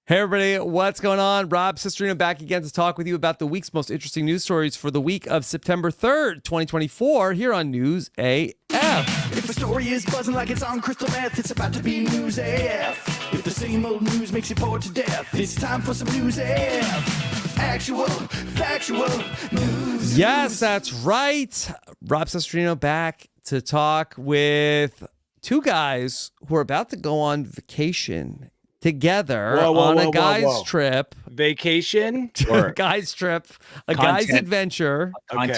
Hey everybody, what's going on? Rob Cesternino back again to talk with you about the week's most interesting news stories for the week of September 3rd, 2024, here on News AF. If the story is buzzing like it's on crystal meth, it's about to be News AF. If the same old news makes you bored to death, it's time for some News AF. Actual, factual news. Yes, that's right. Rob Cesternino back to talk with two guys who are about to go on vacation together on a guy's trip. Vacation? A guy's trip, a guy's adventure, a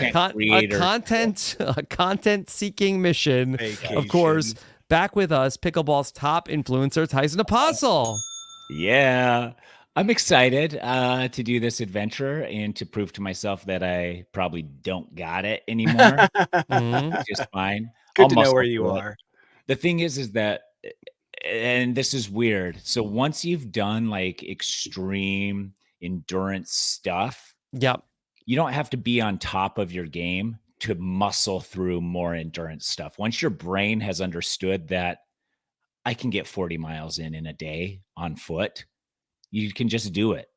content-seeking mission. Vacation. Of course, back with us, pickleball's top influencer, Tyson Apostol. Yeah, I'm excited to do this adventure and to prove to myself that I probably don't got it anymore. Just fine. Good to know where you are. The thing is that, and this is weird. So once you've done like extreme endurance stuff, yep, you don't have to be on top of your game to muscle through more endurance stuff. Once your brain has understood that I can get 40 miles in a day on foot, you can just do it.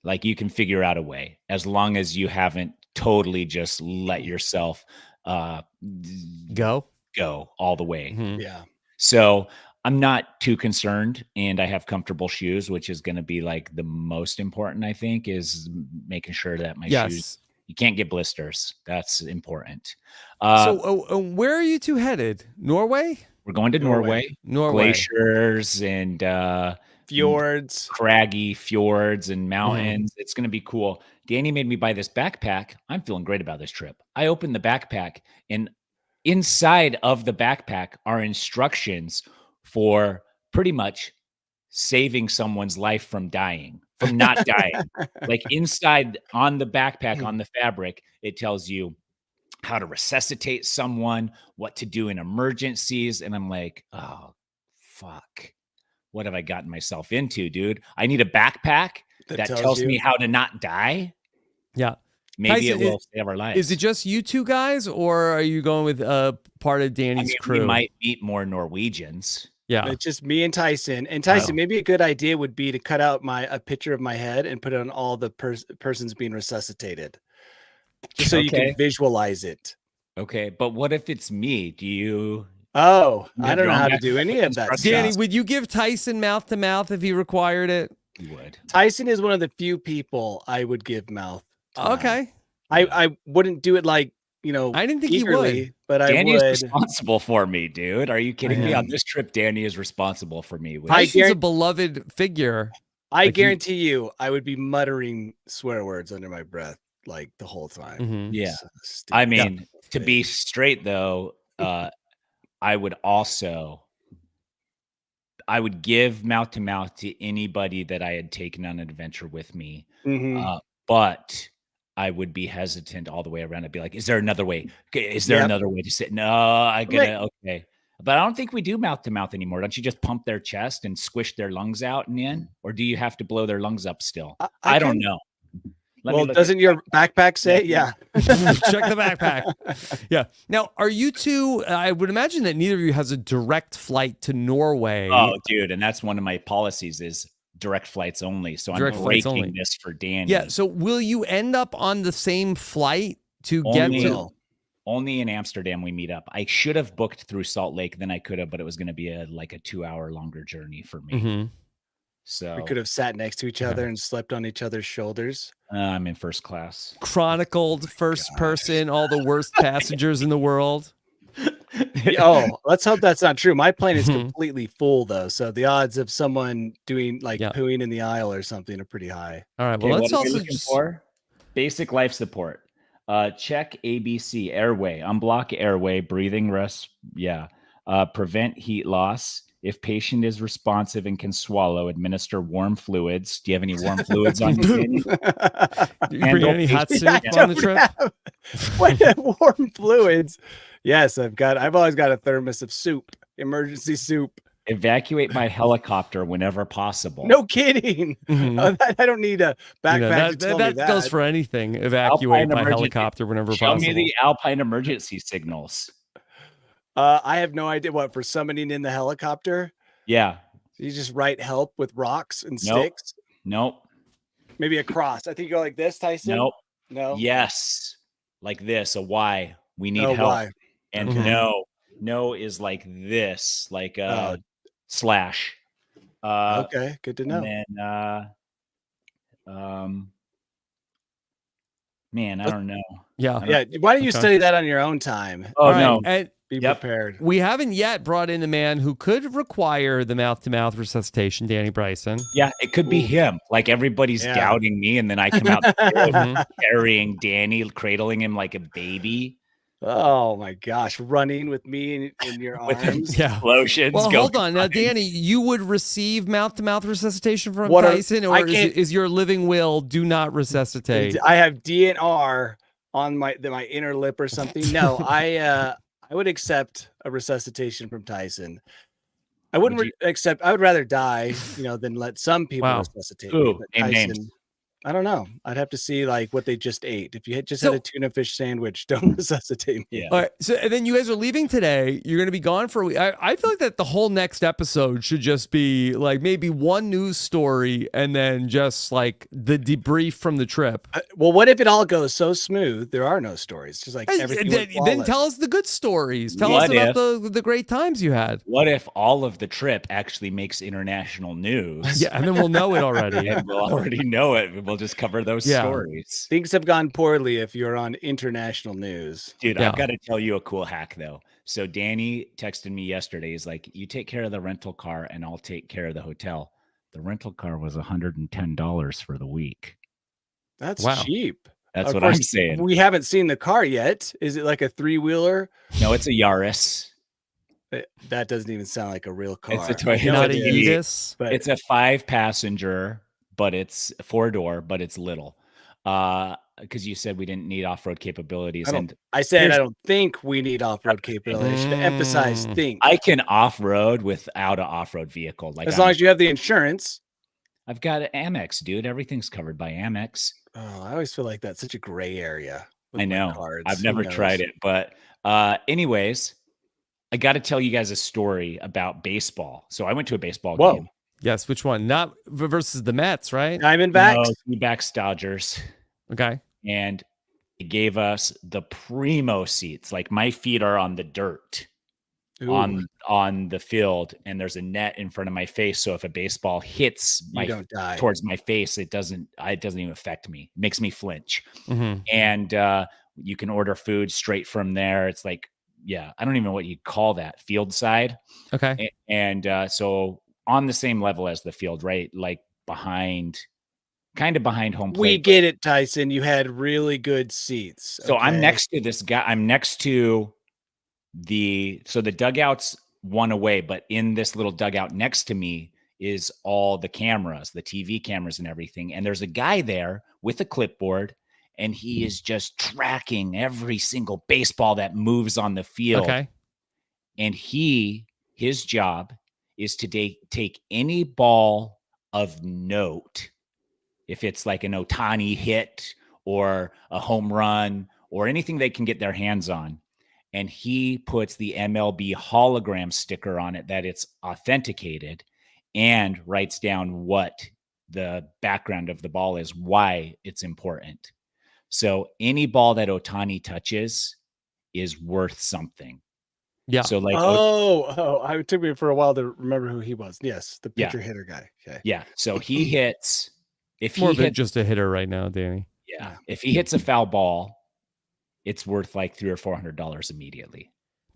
Like you can figure out a way as long as you haven't totally just let yourself go all the way. Yeah. So I'm not too concerned, and I have comfortable shoes, which is going to be like the most important, I think, is making sure that my shoes, you can't get blisters. That's important. So where are you two headed? Norway? We're going to Norway. Glaciers and fjords, craggy fjords and mountains. It's going to be cool. Danny made me buy this backpack. I'm feeling great about this trip. I opened the backpack, and inside of the backpack are instructions for pretty much saving someone's life from dying, from not dying. Like inside on the backpack, on the fabric, it tells you how to resuscitate someone, what to do in emergencies. And I'm like, oh, fuck. What have I gotten myself into, dude? I need a backpack that tells me how to not die. Yeah. Maybe Tyson, it will save our lives. Is it just you two guys, or are you going with part of Danny's crew? We might meet more Norwegians. Yeah, it's just me and Tyson. And Tyson, maybe a good idea would be to cut out a picture of my head and put it on all the persons being resuscitated, just so you can visualize it. Okay, but what if it's me? Do you? Oh, I don't know how to do any of that. Danny, would you give Tyson mouth to mouth if he required it? You would. Tyson is one of the few people I would give mouth. Okay. I wouldn't do it like, I didn't think eagerly, he would. But Danny is responsible for me, dude. Are you kidding me? On this trip, Danny is responsible for me. Tyson's a beloved figure. I guarantee you, I would be muttering swear words under my breath like the whole time. Yeah. I mean, to be straight though, I would give mouth to mouth to anybody that I had taken on an adventure with me. But I would be hesitant all the way around. I'd be like, is there another way? Is there another way to sit? No, okay. But I don't think we do mouth to mouth anymore. Don't you just pump their chest and squish their lungs out and in? Or do you have to blow their lungs up still? I don't know. Doesn't your backpack say? Yeah. Check the backpack. Yeah. Now, are you two, I would imagine that neither of you has a direct flight to Norway. Oh, dude. And that's one of my policies is direct flights only. So I'm breaking this for Danny. Yeah. So will you end up on the same flight to get to? Only in Amsterdam we meet up. I should have booked through Salt Lake, then I could have, but it was going to be a 2-hour longer journey for me. So we could have sat next to each other and slept on each other's shoulders. I'm in first class. Chronicled first person, all the worst passengers in the world. Oh, let's hope that's not true. My plane is completely full though, so the odds of someone doing pooing in the aisle or something are pretty high. All right, well, let's also looking for basic life support. Check ABC, airway, unblock airway, breathing rest. Yeah. Prevent heat loss. If patient is responsive and can swallow, administer warm fluids. Do you have any warm fluids on you, Danny? Do you bring any hot soup on the trip? Warm fluids. Yes, I've always got a thermos of soup, emergency soup. Evacuate by helicopter whenever possible. No kidding. I don't need a backpack. That goes for anything. Evacuate by helicopter whenever possible. Show me the Alpine emergency signals. I have no idea what for summoning in the helicopter. Yeah. You just write help with rocks and sticks. Nope. Maybe a cross. I think you go like this, Tyson. Nope. No. Yes. Like this, a Y. We need help. Y. And Okay. no is like this, like a slash. Okay, good to know. And then man, I don't know. Yeah. Why don't you study that on your own time? Oh, right. no. And be prepared. We haven't yet brought in a man who could require the mouth-to-mouth resuscitation, Danny Bryson. Yeah, it could be him. Like everybody's doubting me, and then I come out carrying Danny, cradling him like a baby. Oh my gosh, running with me in your arms. Explosions. Well, hold on. Now, Danny, you would receive mouth-to-mouth resuscitation from Tyson, or is your living will do not resuscitate? I have DNR on my inner lip or something. No, I would accept a resuscitation from Tyson. I wouldn't accept. I would rather die, than let some people resuscitate me. But Tyson, I don't know. I'd have to see like what they just ate. If you had just had a tuna fish sandwich, don't resuscitate me. Yeah. All right. So and then you guys are leaving today. You're going to be gone for a week. I feel like that the whole next episode should just be like maybe one news story and then just like the debrief from the trip. Well, what if it all goes so smooth? There are no stories. Just like everything. Then tell us the good stories. Tell us about the great times you had. What if all of the trip actually makes international news? Yeah, and then we'll know it already. And we'll already know it. We'll just cover those stories. Things have gone poorly if you're on international news. Dude, I've got to tell you a cool hack though. So Danny texted me yesterday. He's like, you take care of the rental car and I'll take care of the hotel. The rental car was $110 for the week. That's cheap. That's what I'm saying. We haven't seen the car yet. Is it like a 3-wheeler? No, it's a Yaris. That doesn't even sound like a real car. It's a Toyota. Not a Nudist. It's a 5-passenger, but it's 4-door, but it's little. Because you said we didn't need off-road capabilities. I said I don't think we need off-road capabilities. I should emphasize think. I can off-road without an off-road vehicle. Like as long as you have the insurance. I've got an Amex, dude. Everything's covered by Amex. Oh, I always feel like that's such a gray area. I know. I've never tried it. But anyways, I got to tell you guys a story about baseball. So I went to a baseball game. Yes, which one? Not versus the Mets, right? Diamondbacks? No, Diamondbacks, Dodgers. Okay. And it gave us the primo seats. Like my feet are on the dirt on the field, and there's a net in front of my face. So if a baseball hits towards my face, it doesn't even affect me. It makes me flinch. And you can order food straight from there. It's like, I don't even know what you'd call that, field side. Okay. And so on the same level as the field, right? Like kind of behind home plate. We get it, Tyson. You had really good seats. So I'm next to this guy. I'm next to the dugouts one away, but in this little dugout next to me is all the cameras, the TV cameras and everything. And there's a guy there with a clipboard, and he is just tracking every single baseball that moves on the field. Okay. And his job is to take any ball of note. If it's like an Ohtani hit or a home run or anything they can get their hands on, and he puts the MLB hologram sticker on it that it's authenticated and writes down what the background of the ball is, why it's important. So any ball that Ohtani touches is worth something. Yeah. So like, it took me for a while to remember who he was. Yes, the pitcher hitter guy. Okay. Yeah. So he hits. If more he than hits, just a hitter right now, Danny. Yeah. If he hits a foul ball, it's worth like $300 or $400 immediately.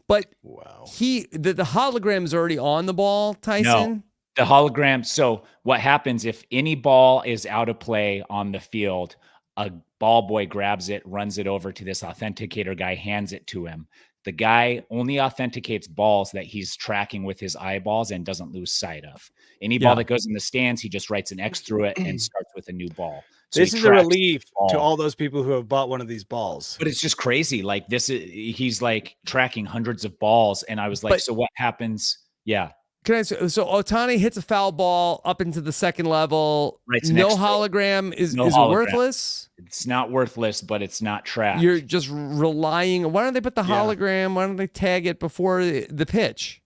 But the hologram is already on the ball, Tyson. No, the hologram. So what happens if any ball is out of play on the field? A ball boy grabs it, runs it over to this authenticator guy, hands it to him. The guy only authenticates balls that he's tracking with his eyeballs and doesn't lose sight of. Any ball that goes in the stands, he just writes an X through it and starts with a new ball. So this is a relief to all those people who have bought one of these balls. But it's just crazy. Like he's like tracking hundreds of balls. And I was like, so what happens? Yeah. So Ohtani hits a foul ball up into the second level. Right. No hologram is worthless. It's not worthless, but it's not tracked. You're just relying. Why don't they put the hologram? Why don't they tag it before the pitch?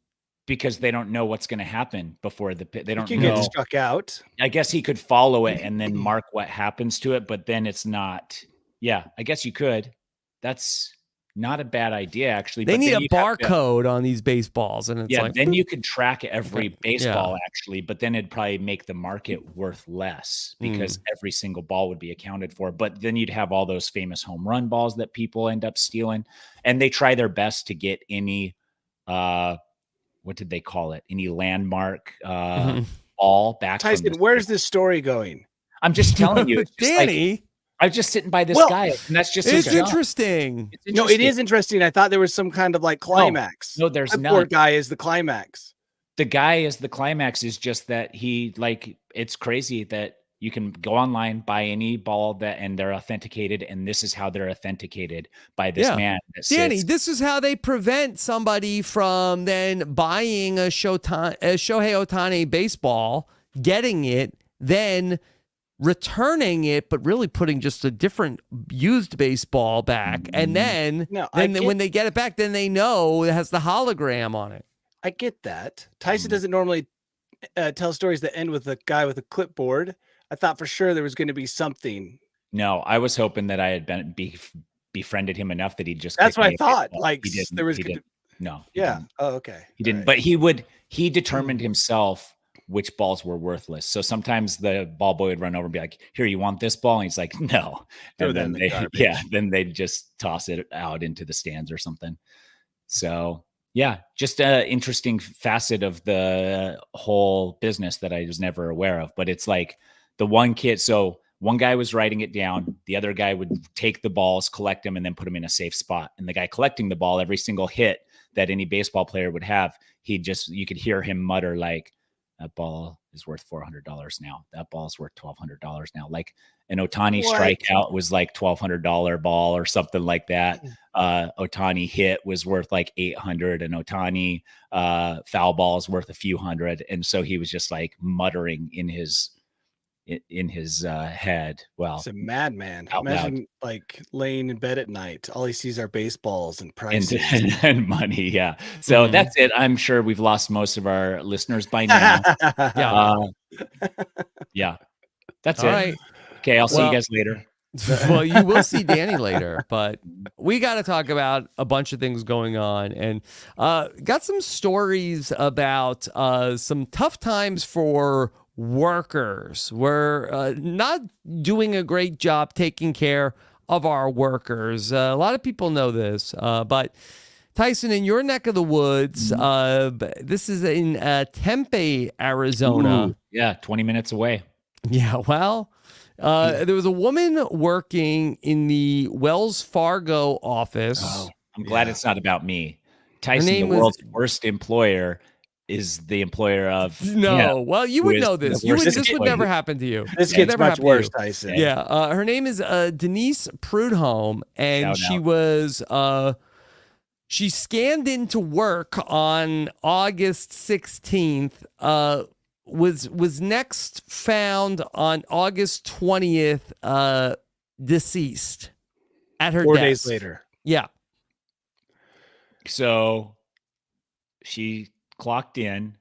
because they don't know what's going to happen before they don't You know. get struck out. I guess he could follow it and then mark what happens to it, but then it's not. Yeah, I guess you could. That's not a bad idea, actually. They but need then a barcode on these baseballs, and it's like, then you could track every baseball, Yeah. actually, but then it'd probably make the market worth less because every single ball would be accounted for. But then you'd have all those famous home run balls that people end up stealing, and they try their best to get any what did they call it? Any landmark ball back. Tyson, where's this story going? I'm just telling you, it's just Danny. I was just sitting by this guy, and that's just It's his job. interesting. No, it is interesting. I thought there was some kind of like climax. No, there's that not. poor guy is the climax. The guy is the climax. Is just that he it's crazy that you can go online, buy any ball and they're authenticated, and this is how they're authenticated by this man. That Danny, sits. this is how they prevent somebody from then buying a Shohei Ohtani baseball, getting it, then returning it, but really putting just a different used baseball back. And then, when they get it back, then they know it has the hologram on it. I get that. Tyson doesn't normally tell stories that end with a guy with a clipboard. I thought for sure there was going to be something. No, I was hoping that I had befriended him enough that he'd just. That's what I thought. Baseball. Like he didn't, there was. he didn't. No. Yeah. Oh, okay. He didn't. But he determined himself which balls were worthless. So sometimes the ball boy would run over and be like, "Here, you want this ball?" And he's like, "No." And then then they'd just toss it out into the stands or something. So yeah, just an interesting facet of the whole business that I was never aware of. But it's like the one kid. So one guy was writing it down. The other guy would take the balls, collect them, and then put them in a safe spot. And the guy collecting the ball, every single hit that any baseball player would have, you could hear him mutter like, "That ball is worth $400 now. That ball is worth $1,200 now." Like an Ohtani strikeout was like $1,200 ball or something like that. Ohtani hit was worth like $800, and Ohtani foul ball is worth a few hundred. And so he was just like muttering in his head. Well, it's a madman. Imagine like laying in bed at night. All he sees are baseballs and prices and money. Yeah. So that's it. I'm sure we've lost most of our listeners by now. Yeah. That's All it. right. Okay. I'll see you guys later. Well, you will see Danny later, but we got to talk about a bunch of things going on, and got some stories about some tough times for workers. We're not doing a great job taking care of our workers. A lot of people know this, but Tyson, in your neck of the woods, this is in Tempe, Arizona. Ooh, yeah, 20 minutes away. Yeah, well, there was a woman working in the Wells Fargo office. Oh, I'm glad it's not about me. Tyson, the world's worst employer, is the employer of well, you would know this. This would never happen to you. This gets much worse, Tyson. Yeah, her name is Denise Prudhomme, and she scanned into work on August 16th. Was next found on August 20th, deceased at her 4 desk. days later. Yeah. So she clocked in.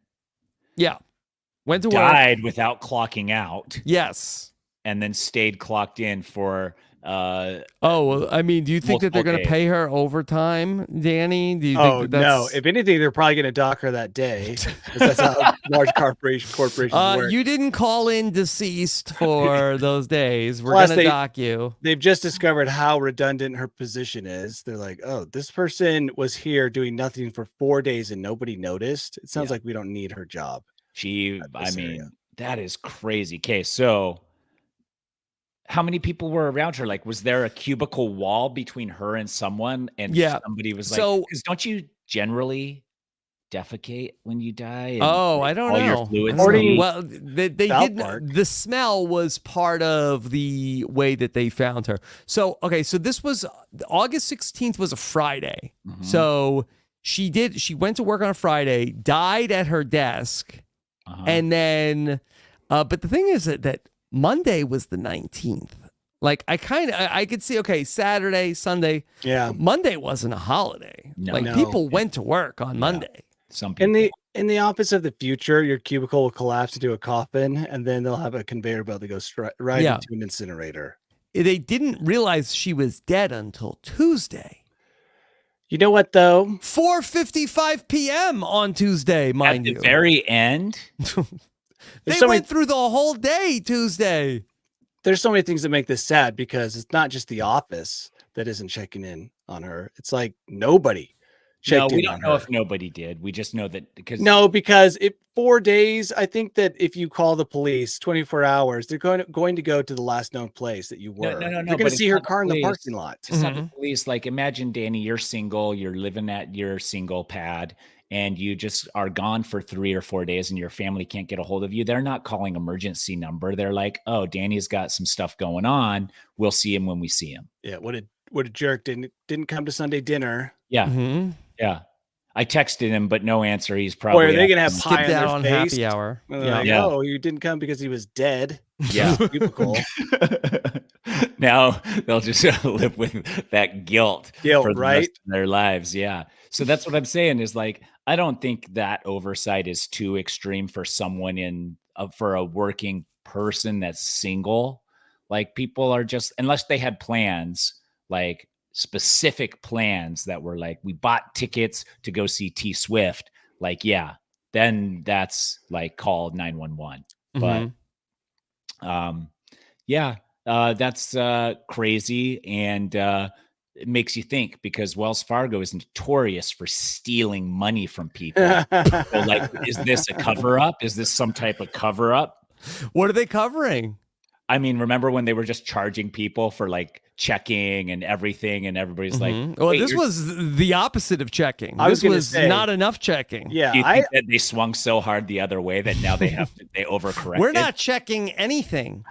Yeah. Went to died work. Without clocking out. Yes. And then stayed clocked in for I mean, do you think that they're going to pay her overtime, Danny? Do you think no. If anything, they're probably going to dock her that day. That's how large corporations work. You didn't call in deceased for those days. We're going to dock you. They've just discovered how redundant her position is. They're like, oh, this person was here doing nothing for 4 days and nobody noticed. It sounds like we don't need her job. That is crazy. Okay, so how many people were around her? Like, was there a cubicle wall between her and someone? And somebody was like, because don't you generally defecate when you die? I don't know. Your fluids well, they didn't. The smell was part of the way that they found her. So, so this was August 16th was a Friday. Mm-hmm. So she went to work on a Friday, died at her desk. And then, but the thing is that Monday was the 19th. Like I could see, Saturday, Sunday. Yeah. Monday wasn't a holiday. People went to work on Monday. Some people. In the office of the future, your cubicle will collapse into a coffin, and then they'll have a conveyor belt that goes right Yeah. into an incinerator. They didn't realize she was dead until Tuesday. You know what, though? 4:55 p.m. on Tuesday, mind At you. the very end. They went through the whole day Tuesday. There's so many things that make this sad because it's not just the office that isn't checking in on her. It's like nobody checked in on her. We don't know if nobody did. We just know that because because 4 days, I think that if you call the police 24 hours, they're going to go to the last known place that you were. No. They're going to see her car in the parking lot. It's not the police. Like, imagine, Danny, you're single, you're living at your single pad, and you just are gone for 3 or 4 days and your family can't get a hold of you. They're not calling emergency number. They're like, oh, Danny's got some stuff going on. We'll see him when we see him. Yeah. What a jerk. Didn't come to Sunday dinner. Yeah. Mm-hmm. Yeah. I texted him, but no answer. He's probably. Or are they going to have pie Skip that on on their face? happy hour. Like, Yeah. oh, you didn't come because he was dead. Yeah. Cubicle. Now they'll just live with that guilt for the rest of their lives. Yeah. So that's what I'm saying is, like, I don't think that oversight is too extreme for someone for a working person that's single. Like, people are just, unless they had plans, like specific plans that were like, we bought tickets to go see T Swift. Like, yeah, then that's like call 911. But that's crazy. And it makes you think, because Wells Fargo is notorious for stealing money from people. So, like, is this a cover up? Is this some type of cover up? What are they covering? I mean, remember when they were just charging people for like checking and everything, and everybody's like, well, this was the opposite of checking. This was not enough checking. Yeah. Do you think that they swung so hard the other way that now they overcorrected? We're not checking anything.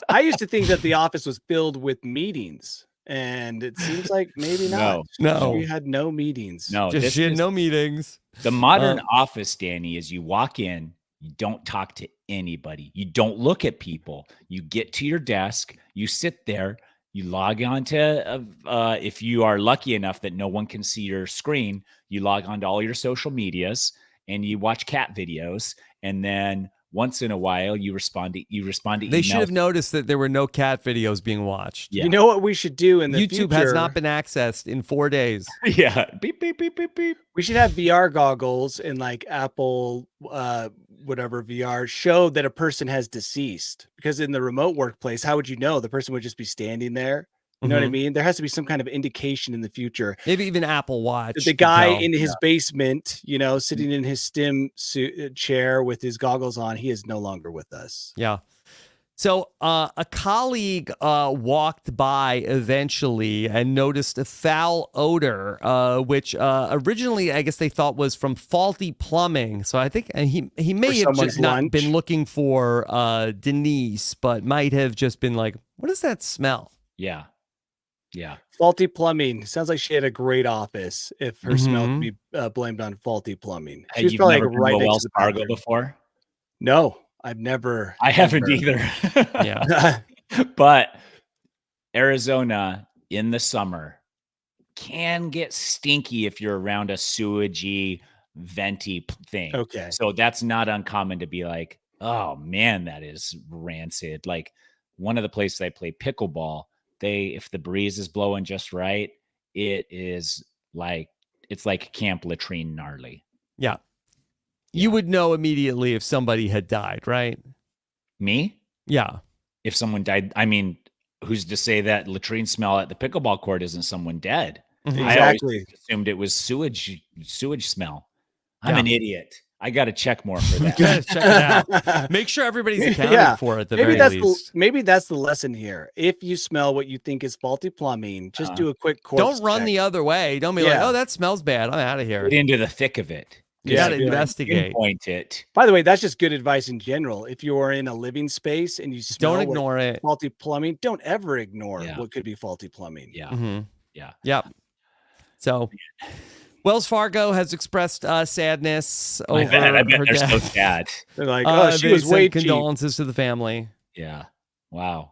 I used to think that the office was filled with meetings, and it seems like maybe not. No. We had no meetings. No, she had no meetings. The modern office, Danny, is you walk in, you don't talk to anybody. You don't look at people. You get to your desk, you sit there, you log on to, if you are lucky enough that no one can see your screen, you log on to all your social medias and you watch cat videos. And then once in a while you respond to emails. They should have noticed that there were no cat videos being watched. Yeah. You know what we should do in the YouTube future? has not been accessed in 4 days. Yeah. Beep, beep, beep, beep, beep. We should have VR goggles and like Apple, whatever VR show that a person has deceased, because in the remote workplace, how would you know? The person would just be standing there. You know what I mean? There has to be some kind of indication in the future. Maybe even Apple Watch. The guy in his basement, sitting in his STEM chair with his goggles on, he is no longer with us. Yeah. So a colleague walked by eventually and noticed a foul odor, which originally I guess they thought was from faulty plumbing. So I think he may have just not been looking for Denise, but might have just been like, what does that smell? Yeah. Yeah. Faulty plumbing. Sounds like she had a great office if her smell could be blamed on faulty plumbing. Hey, you've never been to Wells Fargo before? No, I've never. I haven't either. Yeah. But Arizona in the summer can get stinky if you're around a sewagey, venti thing. Okay. So that's not uncommon to be like, oh man, that is rancid. Like, one of the places I play pickleball, if the breeze is blowing just right, it's like camp latrine gnarly. Yeah. You would know immediately if somebody had died, right? Me? Yeah. If someone died, I mean, who's to say that latrine smell at the pickleball court isn't someone dead? Exactly. I always assumed it was sewage smell. I'm an idiot. I got to check more for that. Check it out. Make sure everybody's accounting for it at the very least. Maybe that's the lesson here. If you smell what you think is faulty plumbing, just do a quick corpse Don't run check. the other way. Don't be like, oh, that smells bad. I'm out of here. Get into the thick of it. You got to investigate. Pinpoint it. By the way, that's just good advice in general. If you are in a living space and you smell don't ignore it. Faulty plumbing, don't ever ignore what could be faulty plumbing. Yeah. Mm-hmm. Yeah. Yep. So Wells Fargo has expressed sadness over I bet her they're death. so sad. They're like, oh, she was way cheap. Condolences to the family. Yeah. Wow.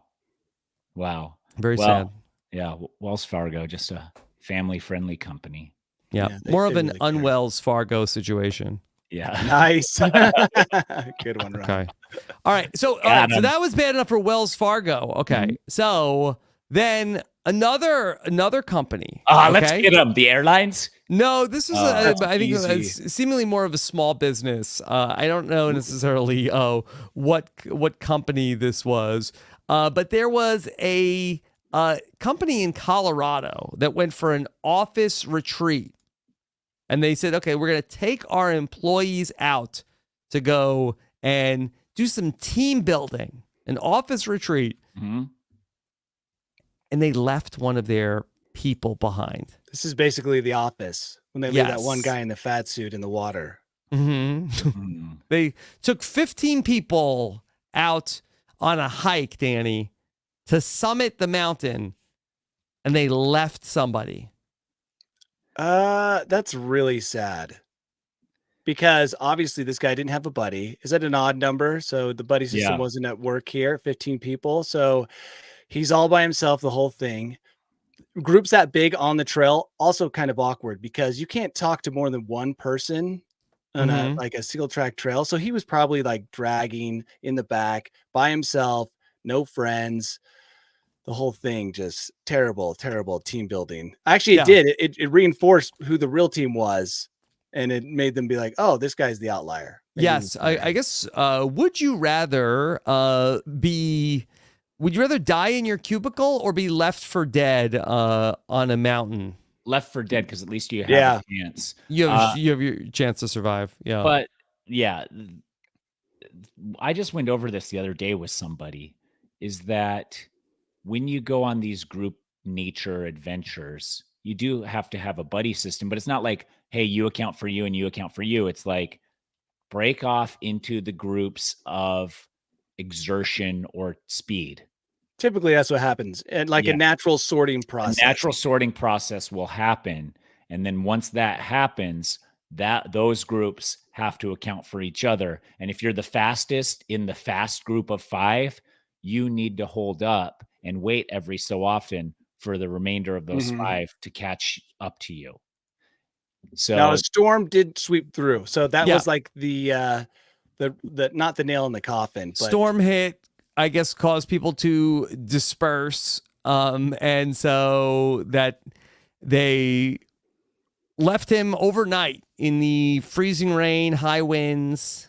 Very sad. Yeah. Wells Fargo, just a family-friendly company. Yeah. More of an unwells Fargo situation. Yeah. Nice. Good one, Ron. Okay. All right. So Got so him. that was bad enough for Wells Fargo. Okay. So then another company. Let's okay? get them. The airlines. No, this is That's I think easy. it's seemingly more of a small business. I don't know necessarily what company this was, but there was a company in Colorado that went for an office retreat, and they said, okay, we're going to take our employees out to go and do some team building, an office retreat, Mhm. and they left one of their people behind. This is basically The Office when they leave that one Yes. guy in the fat suit in the water. Mm. They took 15 people out on a hike, Danny, to summit the mountain, and they left somebody. That's really sad. Because obviously this guy didn't have a buddy. Is that an odd number? So the buddy system Yeah. wasn't at work here, 15 people. So he's all by himself the whole thing. Groups that big on the trail also kind of awkward because you can't talk to more than one person on Mhm. a single track trail. So he was probably like dragging in the back by himself, no friends. The whole thing just terrible team building. Actually, Yeah. it did. It reinforced who the real team was, and it made them be like, "Oh, this guy's the outlier." Maybe Yes, I guess. Would you rather Would you rather die in your cubicle or be left for dead on a mountain? Left for dead because at least you have Yeah. a chance. You have your chance to survive. Yeah. But yeah, I just went over this the other day with somebody. Is that when you go on these group nature adventures, you do have to have a buddy system, but it's not like, hey, you account for you and you account for you. It's like break off into the groups of exertion or speed. Typically, that's what happens, and like a Yeah. natural sorting A process. natural sorting process will happen. And then once that happens, those groups have to account for each other. And if you're the fastest in the fast group of 5, you need to hold up and wait every so often for the remainder of those Mhm. 5 to catch up to you. Now, So a storm did sweep through, so that Yeah. was like the not the nail in the coffin, but Storm hit, I guess, caused people to disperse, and so that they left him overnight in the freezing rain, high winds.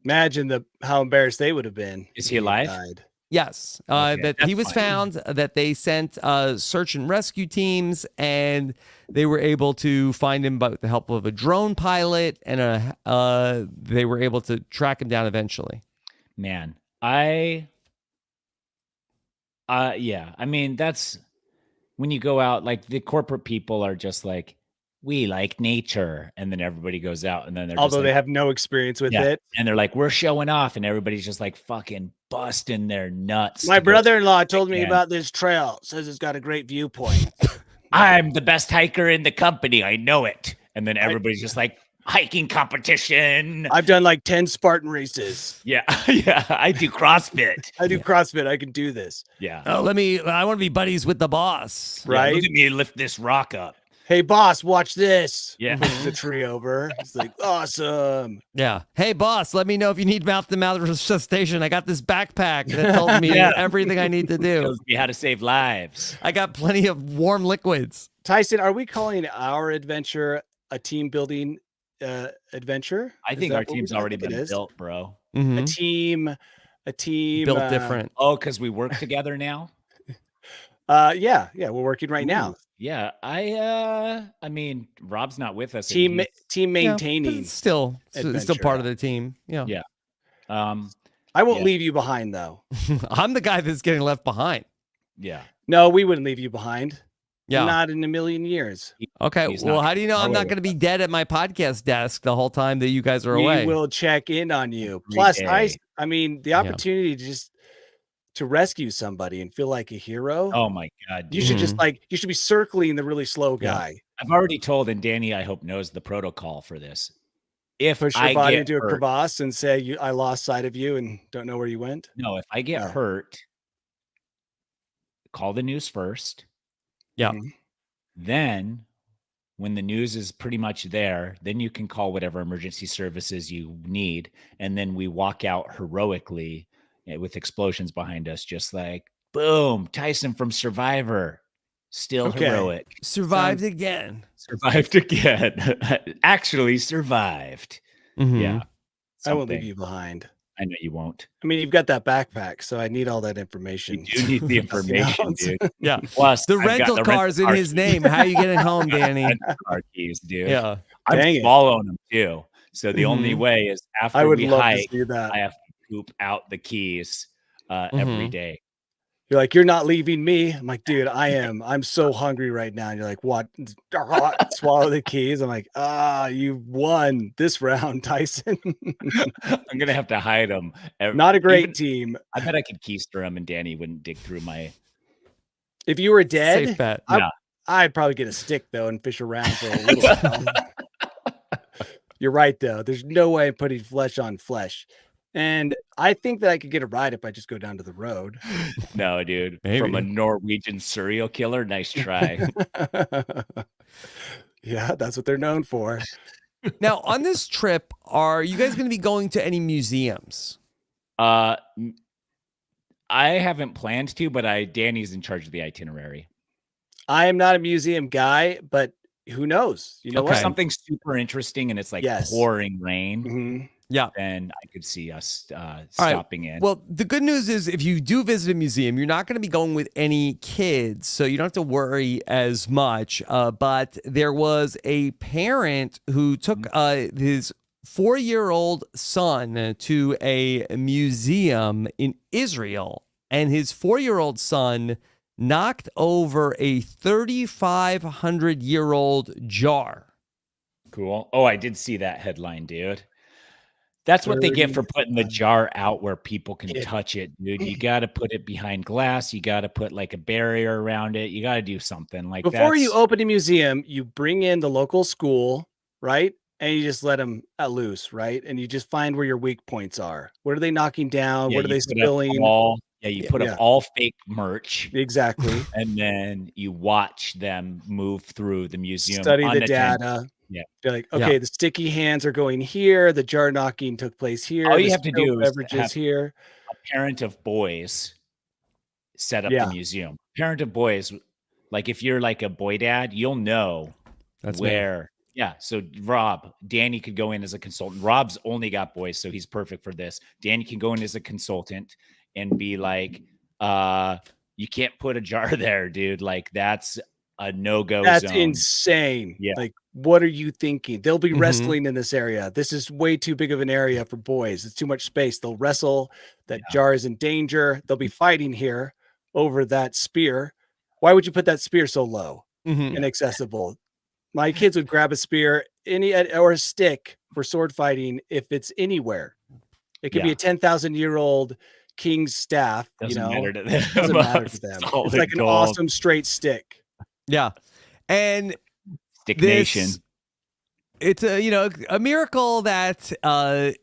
imagine how embarrassed they would have been. Is if he alive? died. Yes, Okay, that he that's was fine. found, that they sent search and rescue teams, and they were able to find him by the help of a drone pilot, and they were able to track him down eventually. Man, yeah, I mean, that's when you go out, like the corporate people are just like, we like nature. And then everybody goes out and then they're Although just they like, have no experience with yeah. it. And they're like, we're showing off. And everybody's just like fucking busting their nuts. My to go brother-in-law told me again. about this trail. Says it's got a great viewpoint. I'm the best hiker in the company. I know it. And then everybody's just like, hiking competition. I've done like 10 Spartan races. Yeah. Yeah. I do CrossFit. I do CrossFit. I can do this. Yeah. I want to be buddies with the boss. Yeah, Right? look at me lift this rock up. Hey, boss, watch this. Yeah. Pushes the tree over. It's like, awesome. Yeah. Hey, boss, let me know if you need mouth-to-mouth resuscitation. I got this backpack that told me Yeah. everything I need to do. Tells me how to save lives. I got plenty of warm liquids. Tyson, are we calling our adventure a team building adventure? I Is think that our what team's I already think it been is? built, bro. Mhm. A team Built different. Oh, because we work together now? Yeah, we're working right now. Ooh, yeah. I mean, Rob's not with us. and Team he's- Yeah, but maintaining. it's still adventure. part of the team. Yeah. Yeah. I won't Yeah. leave you behind though. I'm the guy that's getting left behind. Yeah. No, we wouldn't leave you behind. Yeah. Not in a million years. Okay. He's Well, not how do you know I'm not going to be dead at my podcast desk the whole time that you guys are We away? will check in on you. Every Plus, day. I mean, the opportunity to rescue somebody and feel like a hero. Oh my God. You dude. should just you should be circling the really slow Yeah. guy. I've already told, and Danny, I hope, knows the protocol for this. If Push your I body get into a hurt, crevasse and say, I lost sight of you and don't know where you went. no, if I get Oh. hurt, call the news first. Yeah. Mhm. Then when the news is pretty much there, then you can call whatever emergency services you need. And then we walk out heroically with explosions behind us, just like, boom, Tyson from Survivor. Still heroic. Survived again. Survived again. Actually survived. Mm-hmm. Yeah. I won't leave you behind. I know you won't. I mean, you've got that backpack, so I need all that information. You do need the information, dude. Yeah. Plus, the rental car's in his name. How you getting home, Danny? Car keys, dude. Yeah. I'm swallowing them too. So the only way is after we hike, I have to poop out the keys every day. You're like, you're not leaving me. I'm like, dude, I am. I'm so hungry right now. And you're like, what? Swallow the keys. I'm like, you won this round, Tyson. I'm gonna have to hide them. Not a great team. I bet I could keister them, and Danny wouldn't dig through my. If you were dead, safe bet. I'd probably get a stick though and fish around for a little while. You're right though. There's no way I'm putting flesh on flesh. And I think that I could get a ride if I just go down to the road. No, dude. Maybe. From a Norwegian serial killer. Nice try. Yeah, that's what they're known for. Now, on this trip, are you guys going to be going to any museums? I haven't planned to, but Danny's in charge of the itinerary. I am not a museum guy, but who knows? You know what? Something super interesting and it's like pouring rain. Mm-hmm. Yeah. Then I could see us stopping in. Well, the good news is if you do visit a museum, you're not going to be going with any kids, so you don't have to worry as much. But there was a parent who took his 4-year-old son to a museum in Israel, and his 4-year-old son knocked over a 3,500-year-old jar. Cool. Oh, I did see that headline, dude. That's what they get for putting the jar out where people can touch it, dude. You got to put it behind glass. You got to put like a barrier around it. You got to do something like that. Before you open a museum, you bring in the local school, right? And you just let them loose, right? And you just find where your weak points are. What are they knocking down? What are they spilling? You put up all fake merch. Exactly. And then you watch them move through the museum. Study the data. Yeah. You're like, okay, the sticky hands are going here. The jar knocking took place here. All you have to do is beverages here. A parent of boys set up the museum. Parent of boys, like if you're like a boy dad, you'll know where. Me. Yeah. So Danny could go in as a consultant. Rob's only got boys, so he's perfect for this. Danny can go in as a consultant and be like, you can't put a jar there, dude. Like that's a no-go zone. That's insane. Yeah. Like, what are you thinking? They'll be wrestling in this area. This is way too big of an area for boys. It's too much space. They'll wrestle. That jar is in danger. They'll be fighting here over that spear. Why would you put that spear so low and inaccessible? My kids would grab a spear or a stick for sword fighting if it's anywhere. It could be a 10,000-year-old king's staff. Doesn't matter to them. Doesn't matter to them. It's like an awesome straight stick. Yeah. And Stick Nation. It's a miracle that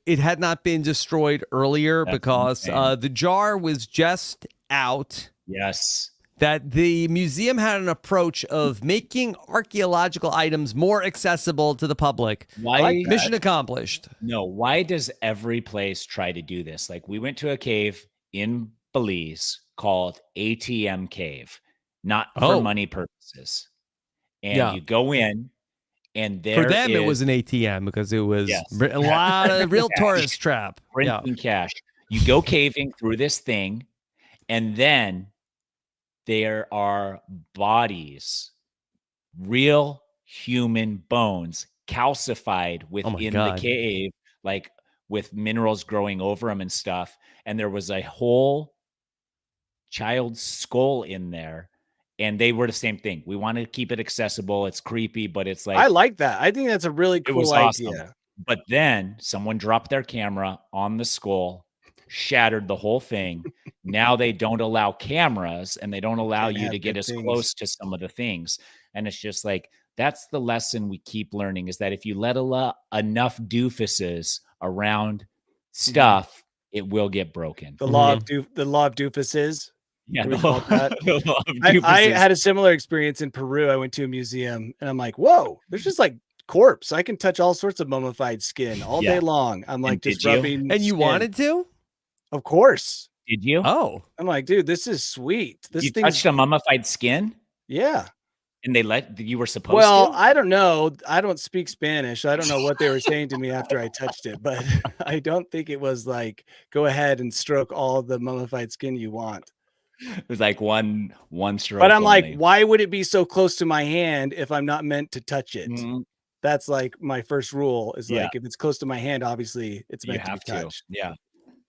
it had not been destroyed earlier. That's because the jar was just out. Yes. That the museum had an approach of making archaeological items more accessible to the public. Why? Mission accomplished. No, why does every place try to do this? Like we went to a cave in Belize called ATM Cave, not for money purposes. And you go in, and there for them it was an ATM because it was a lot of real tourist trap. Printing cash. You go caving through this thing, and then there are bodies, real human bones, calcified within the cave, like with minerals growing over them and stuff. And there was a whole child's skull in there. And they were the same thing. We want to keep it accessible. It's creepy, but it's like... I like that. I think that's a really cool idea. Awesome. But then someone dropped their camera on the skull, shattered the whole thing. Now they don't allow cameras and they don't allow you to get as close to some of the things. And it's just like, that's the lesson we keep learning, is that if you let enough doofuses around stuff, it will get broken. The law of doofuses. Yeah, Can the we call it that? the law of I doofuses. had a similar experience in Peru. I went to a museum and I'm like, whoa, there's just like corpse. I can touch all sorts of mummified skin all day Yeah. long. I'm like And just did you? rubbing And you skin. wanted to? Of course. Did you? Oh. I'm like, dude, this is sweet. This You thing's touched a mummified skin, yeah. and you were supposed Well, to? I don't know. I don't speak Spanish. I don't know what they were saying to me after I touched it, but I don't think it was like, go ahead and stroke all the mummified skin you want. It was like one stroke. But I'm like, only. why would it be so close to my hand if I'm not meant to touch it? Mhm. That's like my first rule is Yeah. like, if it's close to my hand, obviously it's You meant to be have to. touched. Yeah.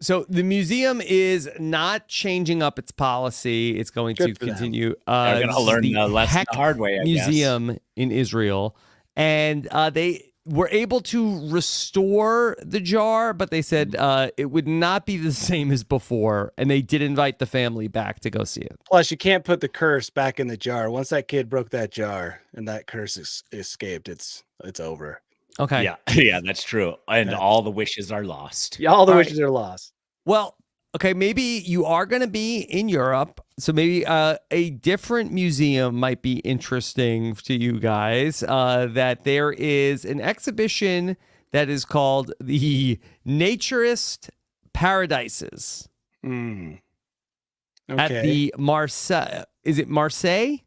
So the museum is not changing up its policy. It's going Good to for them. continue. They're going this to is learn the the lesson Heck the hard way, I guess. Museum in Israel, and they were able to restore the jar, but they said it would not be the same as before, and they did invite the family back to go see it. Plus, you can't put the curse back in the jar. Once that kid broke that jar and that curse escaped, it's over. Okay. Yeah. Yeah, that's true. And Yeah. all the wishes are lost. Yeah, all the All wishes are lost. Well, okay, maybe you are going to be in Europe, so maybe a different museum might be interesting to you guys. That there is an exhibition that is called the Naturist Paradises Okay. at the Marseille. Is it Marseille?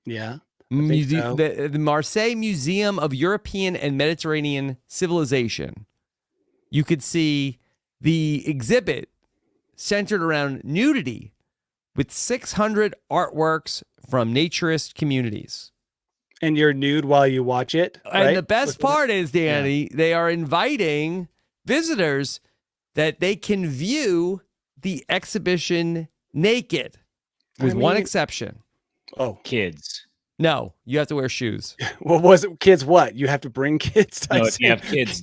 Yeah. think so. The Marseille Museum of European and Mediterranean Civilization. You could see the exhibit centered around nudity with 600 artworks from naturist communities. And you're nude while you watch it. And right? the best part is, Danny, they are inviting visitors that they can view the exhibition naked, with one exception. Oh, Kids. No, you have to wear shoes. what was it? Kids, what? You have to bring kids? No, if Tyson? you have kids,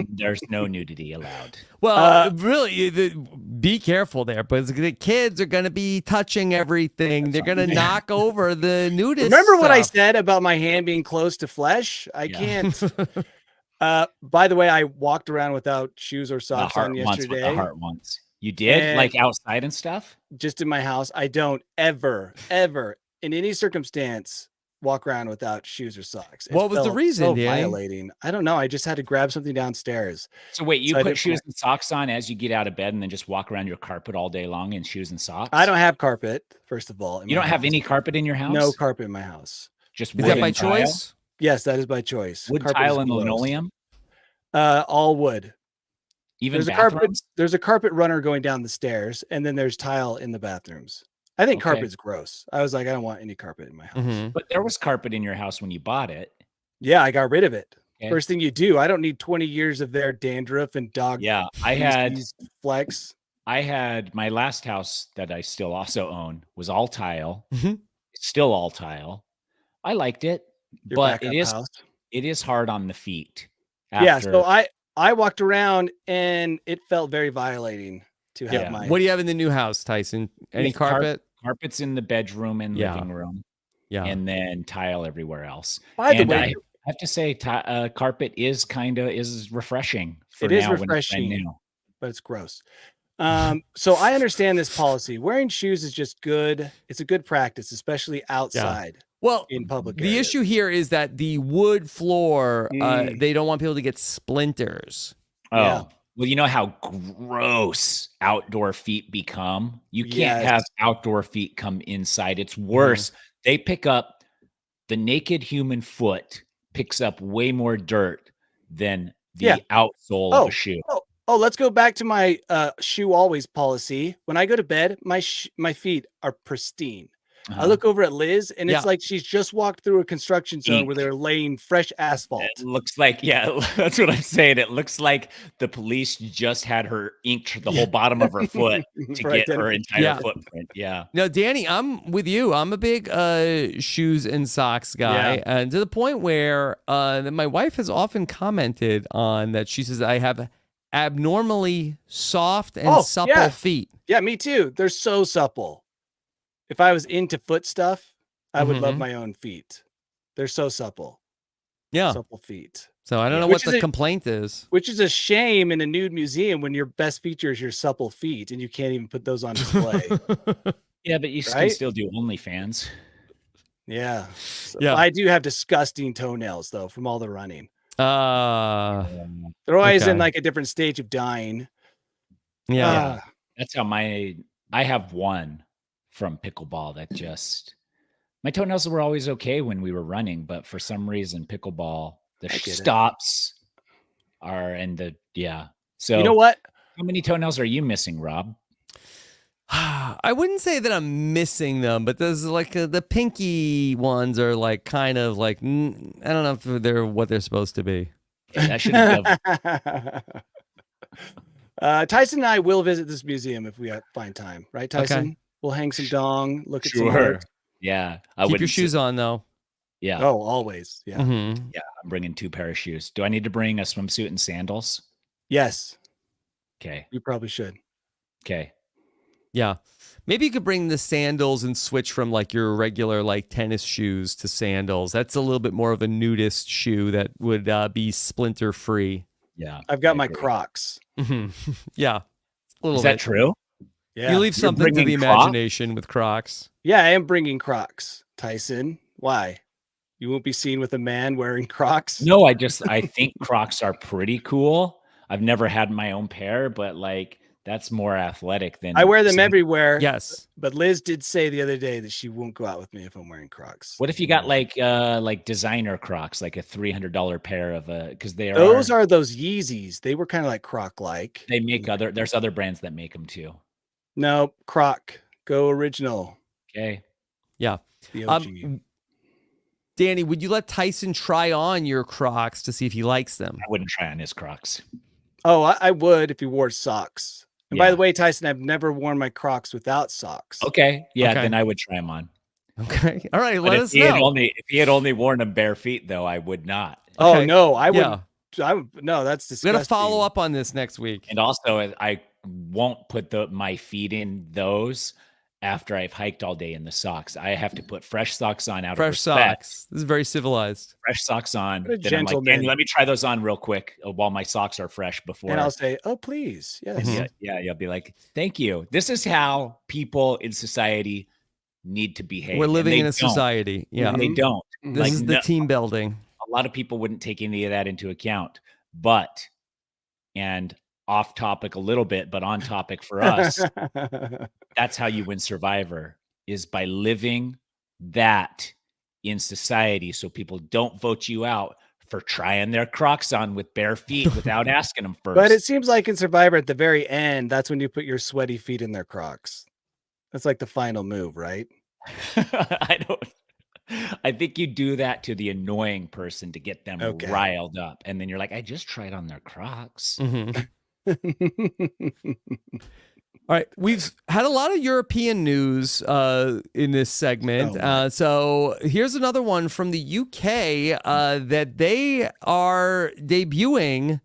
there's no nudity allowed. Well, really, be careful there, but the kids are going to be touching everything. They're going to knock over the nudist. Remember what I stuff. said about my hand being close to flesh? I Yeah. can't. By the way, I walked around without shoes or The socks heart on wants what yesterday, the heart wants. You did? And- like outside and stuff? just in my house. I don't ever, in any circumstance, walk around without shoes or socks. It What was the felt reason, so Danny? violating. I don't know. I just had to grab something downstairs. So wait, you So I put didn't shoes and socks on as you get out of bed and then just walk around your carpet all day long in shoes and socks? I don't have carpet, first of all. in You my don't have house. any carpet in your house? No carpet in my house. Just Is wood that by and tile? choice? Yes, that is by choice. Wood, Carpet tile, is and gross. linoleum? All wood. Even There's a carpet. bathrooms? There's a carpet runner going down the stairs, and then there's tile in the bathrooms. I think Okay. carpet's gross. I was like, I don't want any carpet in my house. Mhm. But there was carpet in your house when you bought it. Yeah, I got rid of it. Okay. First thing you do. I don't need 20 years of their dandruff and dog. Yeah, I feces, flex. had my last house that I still also own was all tile, Mhm. still all tile. I liked it, Your but backup house. it is hard on the feet. Yeah, after- so I walked around and it felt very violating to have Yeah. my. What do you have in the new house, Tyson? Any With car- carpet? carpets in the bedroom and Yeah. living room, Yeah. and then tile everywhere else. By the And way, I have to say, carpet is refreshing. For It is now when it's brand refreshing. new. but it's gross. So I understand this policy. Wearing shoes is just good. It's a good practice, especially outside Well, in public. the areas. issue here is that the wood floor, Mm. they don't want people to get splinters. Oh, Yeah. well, you know how gross outdoor feet become? You can't Yes. have outdoor feet come inside. It's worse. They pick up the naked human foot picks up way more dirt than the Yeah. outsole of a shoe. Oh, let's go back to my shoe always policy. When I go to bed, my feet are pristine. I look over at Liz, and it's Yeah. like she's just walked through a construction zone where Ink. they're laying fresh asphalt. It looks like, yeah, that's what I'm saying. It looks like the police just had her inked the whole bottom of her foot to For get her identity. entire Yeah. footprint. Yeah. No, Danny, I'm with you. I'm a big shoes and socks guy, Yeah. and to the point where that my wife has often commented on that. She says I have abnormally soft and supple yeah. feet. Yeah, me too. They're so supple. If I was into foot stuff, I would love Mhm. my own feet. They're so supple. Yeah. Supple feet. So I don't know what the complaint is. Which is a shame in a nude museum when your best feature is your supple feet and you can't even put those on display. Yeah, but you can still do OnlyFans. Yeah. So I do have disgusting toenails though from all the running. They're always in like a different stage of dying. Yeah. That's how I have one from pickleball that just, my toenails were always okay when we were running, but for some reason pickleball, the stops are So you know what? How many toenails are you missing, Rob? I wouldn't say that I'm missing them, but there's like the pinky ones are like kind of like I don't know if they're what they're supposed to be. I should have. Tyson and I will visit this museum if we find time, right, Tyson? Okay. We'll hang some dong, look at some art. Yeah, keep your shoes on though. Yeah. Oh, always. Yeah. Mm-hmm. Yeah, I'm bringing 2 pair of shoes. Do I need to bring a swimsuit and sandals? Yes. Okay. You probably should. Okay. Yeah. Maybe you could bring the sandals and switch from like your regular like tennis shoes to sandals. That's a little bit more of a nudist shoe that would be splinter free. Yeah. I've got my Crocs. Mm-hmm. Yeah. A little Is that true? Yeah. You leave something to the imagination with Crocs. Yeah, I am bringing Crocs, Tyson. Why? You won't be seen with a man wearing Crocs? No, I think Crocs are pretty cool. I've never had my own pair, but like that's more athletic than I wear them everywhere. Yes. But Liz did say the other day that she won't go out with me if I'm wearing Crocs. What if you got like designer Crocs, like a $300 pair of because those are those Yeezys. They were kind of like Croc-like. They make there's other brands that make them too. No, Croc. Go original. Okay. Yeah. The OG. Danny, would you let Tyson try on your Crocs to see if he likes them? I wouldn't try on his Crocs. Oh, I would if he wore socks. And by the way, Tyson, I've never worn my Crocs without socks. Okay. Yeah, then I would try them on. Okay. All right. Let us know. If he had only worn them bare feet, though, I would not. Okay. Oh, no. I would. No, that's disgusting. We're going to follow up on this next week. And also, I won't put my feet in those after I've hiked all day in the socks. I have to put fresh socks on out of respect. Socks. This is very civilized. Fresh socks on. What a then gentleman. I'm like, Danny, let me try those on real quick while my socks are fresh before. And I'll say, oh, please. Yes. Mm-hmm. Yeah. You'll be like, thank you. This is how people in society need to behave. We're living in a society. Yeah. They don't. This is the team building. A lot of people wouldn't take any of that into account. But, and off topic a little bit, but on topic for us, that's how you win Survivor, is by living that in society so people don't vote you out for trying their Crocs on with bare feet without asking them first. But it seems like in Survivor at the very end, that's when you put your sweaty feet in their Crocs. That's like the final move, right? I think you do that to the annoying person to get them riled up. And then you're like, I just tried on their Crocs. Mm-hmm. All right, we've had a lot of European news in this segment. So here's another one from the UK that they are debuting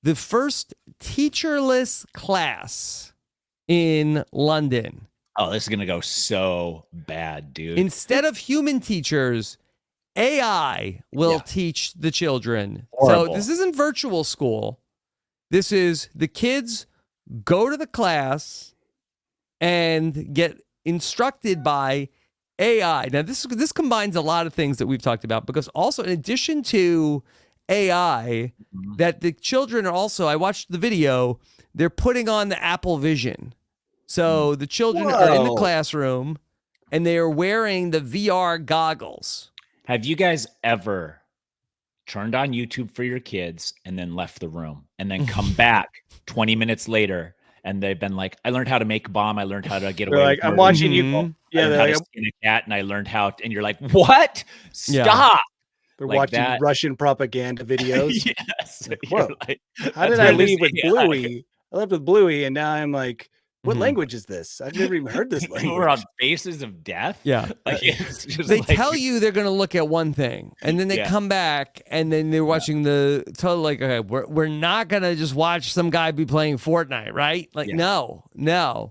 the first teacherless class in London. Oh, this is going to go so bad, dude. Instead of human teachers, AI will teach the children. Horrible. So this isn't virtual school. This is the kids go to the class and get instructed by AI. Now, this combines a lot of things that we've talked about, because also in addition to AI, that the children are also, I watched the video, they're putting on the Apple Vision. So the children are in the classroom and they are wearing the VR goggles. Have you guys ever turned on YouTube for your kids and then left the room and then come back 20 minutes later and they've been like, I learned how to make a bomb. I learned how to get away. Like, I'm watching you. Yeah. I learned how to skin a cat and I learned how and you're like, what? Stop. They're like watching that. Russian propaganda videos. Yes. Whoa. Like, how did I leave with Bluey? I left with Bluey and now I'm like, what language is this? I've never even heard this language. We're on Faces of Death. Yeah. Like, it's just they tell you they're going to look at one thing and then they come back and then they're watching okay, we're not going to just watch some guy be playing Fortnite, right? Like, no. Yeah.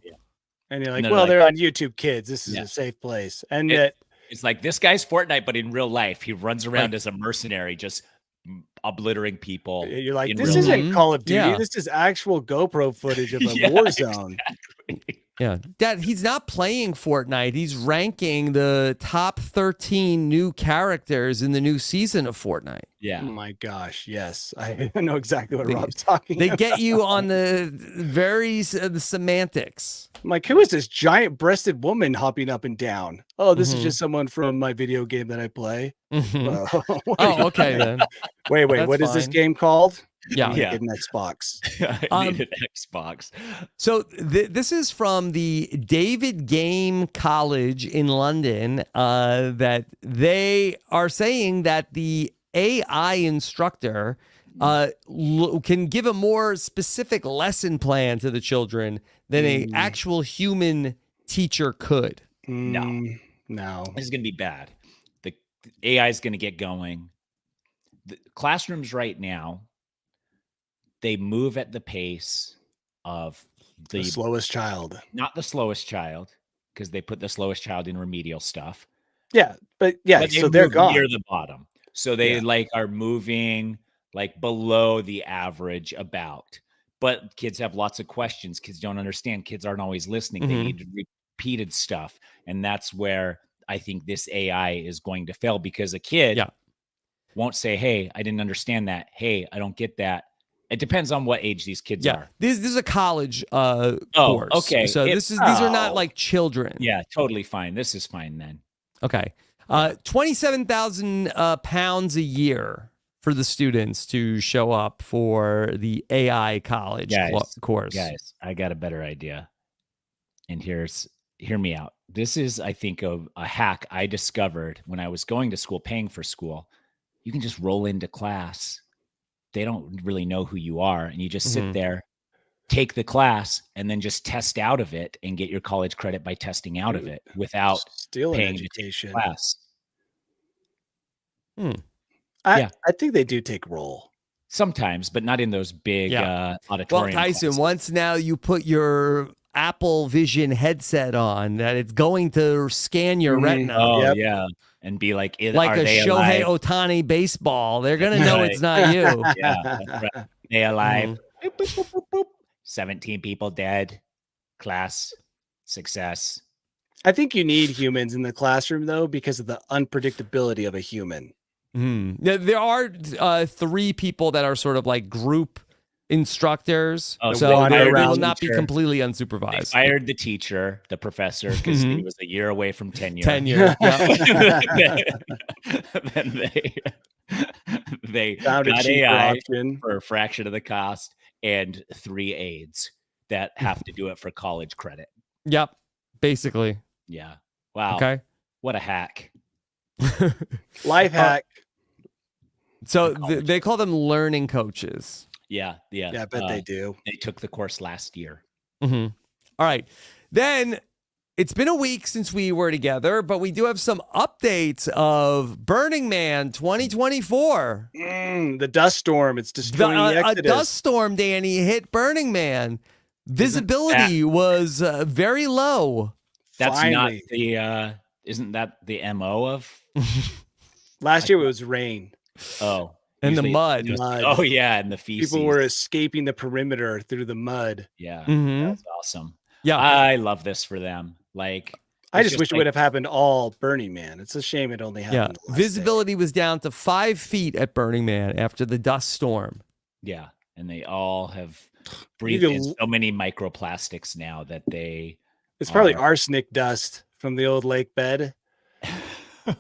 And you're like, they're on YouTube Kids. This is a safe place. And yet it's like, this guy's Fortnite, but in real life, he runs around as a mercenary, just obliterating people. You're like, in this real isn't life. Call of Duty. Yeah. This is actual GoPro footage of a Yeah, war zone. exactly. Yeah. Dad, he's not playing Fortnite. He's ranking the top 13 new characters in the new season of Fortnite. Yeah. Oh my gosh, yes. I know exactly what Rob's talking They about. get you on the the semantics. I'm like, who is this giant-breasted woman hopping up and down? Oh, this Mm-hmm. is just someone from my video game that I play. Mm-hmm. What Oh, okay then. Wait, That's what is this fine. game called? Yeah. Yeah. Get an Xbox. I need an Xbox. So this is from the David Game College in London that they are saying that the AI instructor can give a more specific lesson plan to the children than a actual human teacher could. No. This is going to be bad. The AI is going to get going. The classrooms right now, they move at the pace of The slowest child. not the slowest child, because they put the slowest child in remedial stuff. Yeah, but so they're move gone. near the bottom. So they are moving like below the average about. But kids have lots of questions. Kids don't understand. Kids aren't always listening. They need repeated stuff. And that's where I think this AI is going to fail, because a kid won't say, hey, I didn't understand that. Hey, I don't get that. It depends on what age these kids are. This is a college course. Okay. So these are not like children. Yeah, totally fine. This is fine then. Okay. 27,000 pounds a year for the students to show up for the AI college course. Guys, I got a better idea. And hear me out. This is, I think, a hack I discovered when I was going to school, paying for school. You can just roll into class. They don't really know who you are. And you just sit there, take the class, and then just test out of it and get your college credit by testing out of it without Still paying education. class. I think they do take roll. Sometimes, but not in those big auditorium. Well, Tyson, classes. once now you put your Apple Vision headset on, that it's going to scan your retina. Oh, yeah. And be like, like a Shohei Ohtani baseball. They're going to know it's not you. Yeah. That's right. They alive. Boop, boop, boop, boop, boop. 17 people dead. Class success. I think you need humans in the classroom, though, because of the unpredictability of a human. There are 3 people that are sort of like group instructors, Oh, so they they around will not be teacher. completely They they fired the teacher, the professor, because he was a year away from tenure. Tenure. Then they Found a got cheaper AI option. for a fraction of the cost and 3 aides that have to do it for college credit. Yep. Basically. Yeah. Wow. Okay. What a hack. Life hack. So they call them learning coaches. Yeah. Yeah. Yeah, I bet they do. They took the course last year. All right. Then it's been a week since we were together, but we do have some updates of Burning Man 2024. The dust storm. It's destroying the A Exodus. dust storm, Danny, hit Burning Man. Visibility was very low. That's Finally. not the isn't that the MO of Last year it was rain. oh And the usually mud. it's just- Mud. Oh yeah, and the feces. People were escaping the perimeter through the mud. Yeah, Mhm. that's awesome. Yeah. I love this for them. Like I it's just wish it like- would have happened all Burning Man. It's a shame it only Yeah. happened. the last Visibility was down to 5 feet at Burning Man after the dust storm. Yeah, and they all have breathed can in l- so many microplastics now that they. day. It's probably are- arsenic dust from the old lake bed. It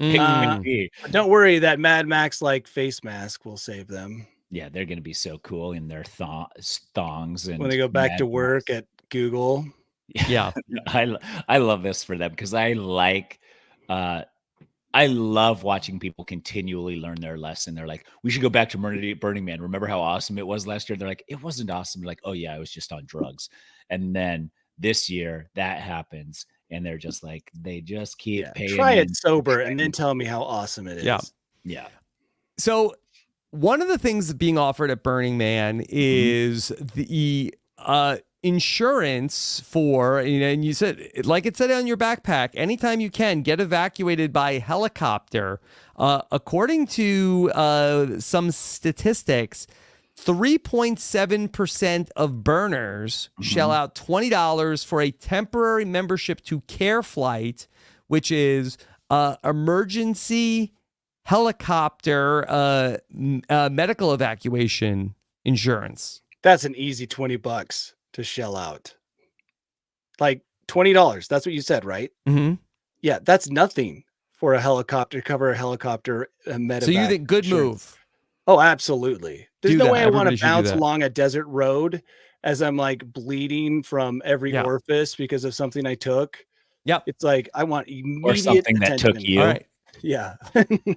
Mm. could be. But don't worry, that Mad Max like face mask will save them Yeah, they're gonna be so cool in their thongs and when they go back to Mad work Max. at Google. Yeah. I love this for them because I love watching people continually learn their lesson. They're like, we should go back to Burning Man. Remember how awesome it was last year? They're like, it wasn't awesome. They're like, oh yeah, I was just on drugs. And then this year that happens, and they're just like, they just keep paying. Try in. it sober and then tell me how awesome it is. Yeah. Yeah. So one of the things being offered at Burning Man is the insurance for, and you said, like it said on your backpack, anytime you can, get evacuated by helicopter. According to some statistics, 3.7% of burners shell out $20 for a temporary membership to Care Flight, which is emergency helicopter medical evacuation insurance. That's an easy $20 to shell out. Like $20. That's what you said, right? Mm-hmm. Yeah, that's nothing for a helicopter, cover a helicopter medevac. So you think good move? Oh, absolutely. There's no way I want to bounce that. along a desert road as I'm like bleeding from every orifice because of something I took. Yep. It's like I want immediate or something that attention. took you. All right. Yeah.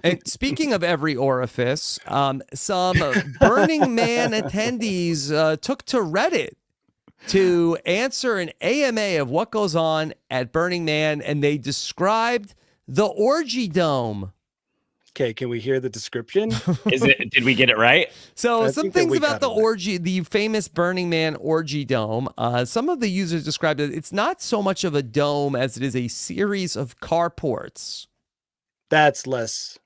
And speaking of every orifice, some Burning Man attendees took to Reddit to answer an AMA of what goes on at Burning Man, and they described the orgy dome. Okay, can we hear the description? Did we get it right? So some things about the orgy, the famous Burning Man orgy dome. Some of the users described it. It's not so much of a dome as it is a series of carports. That's less.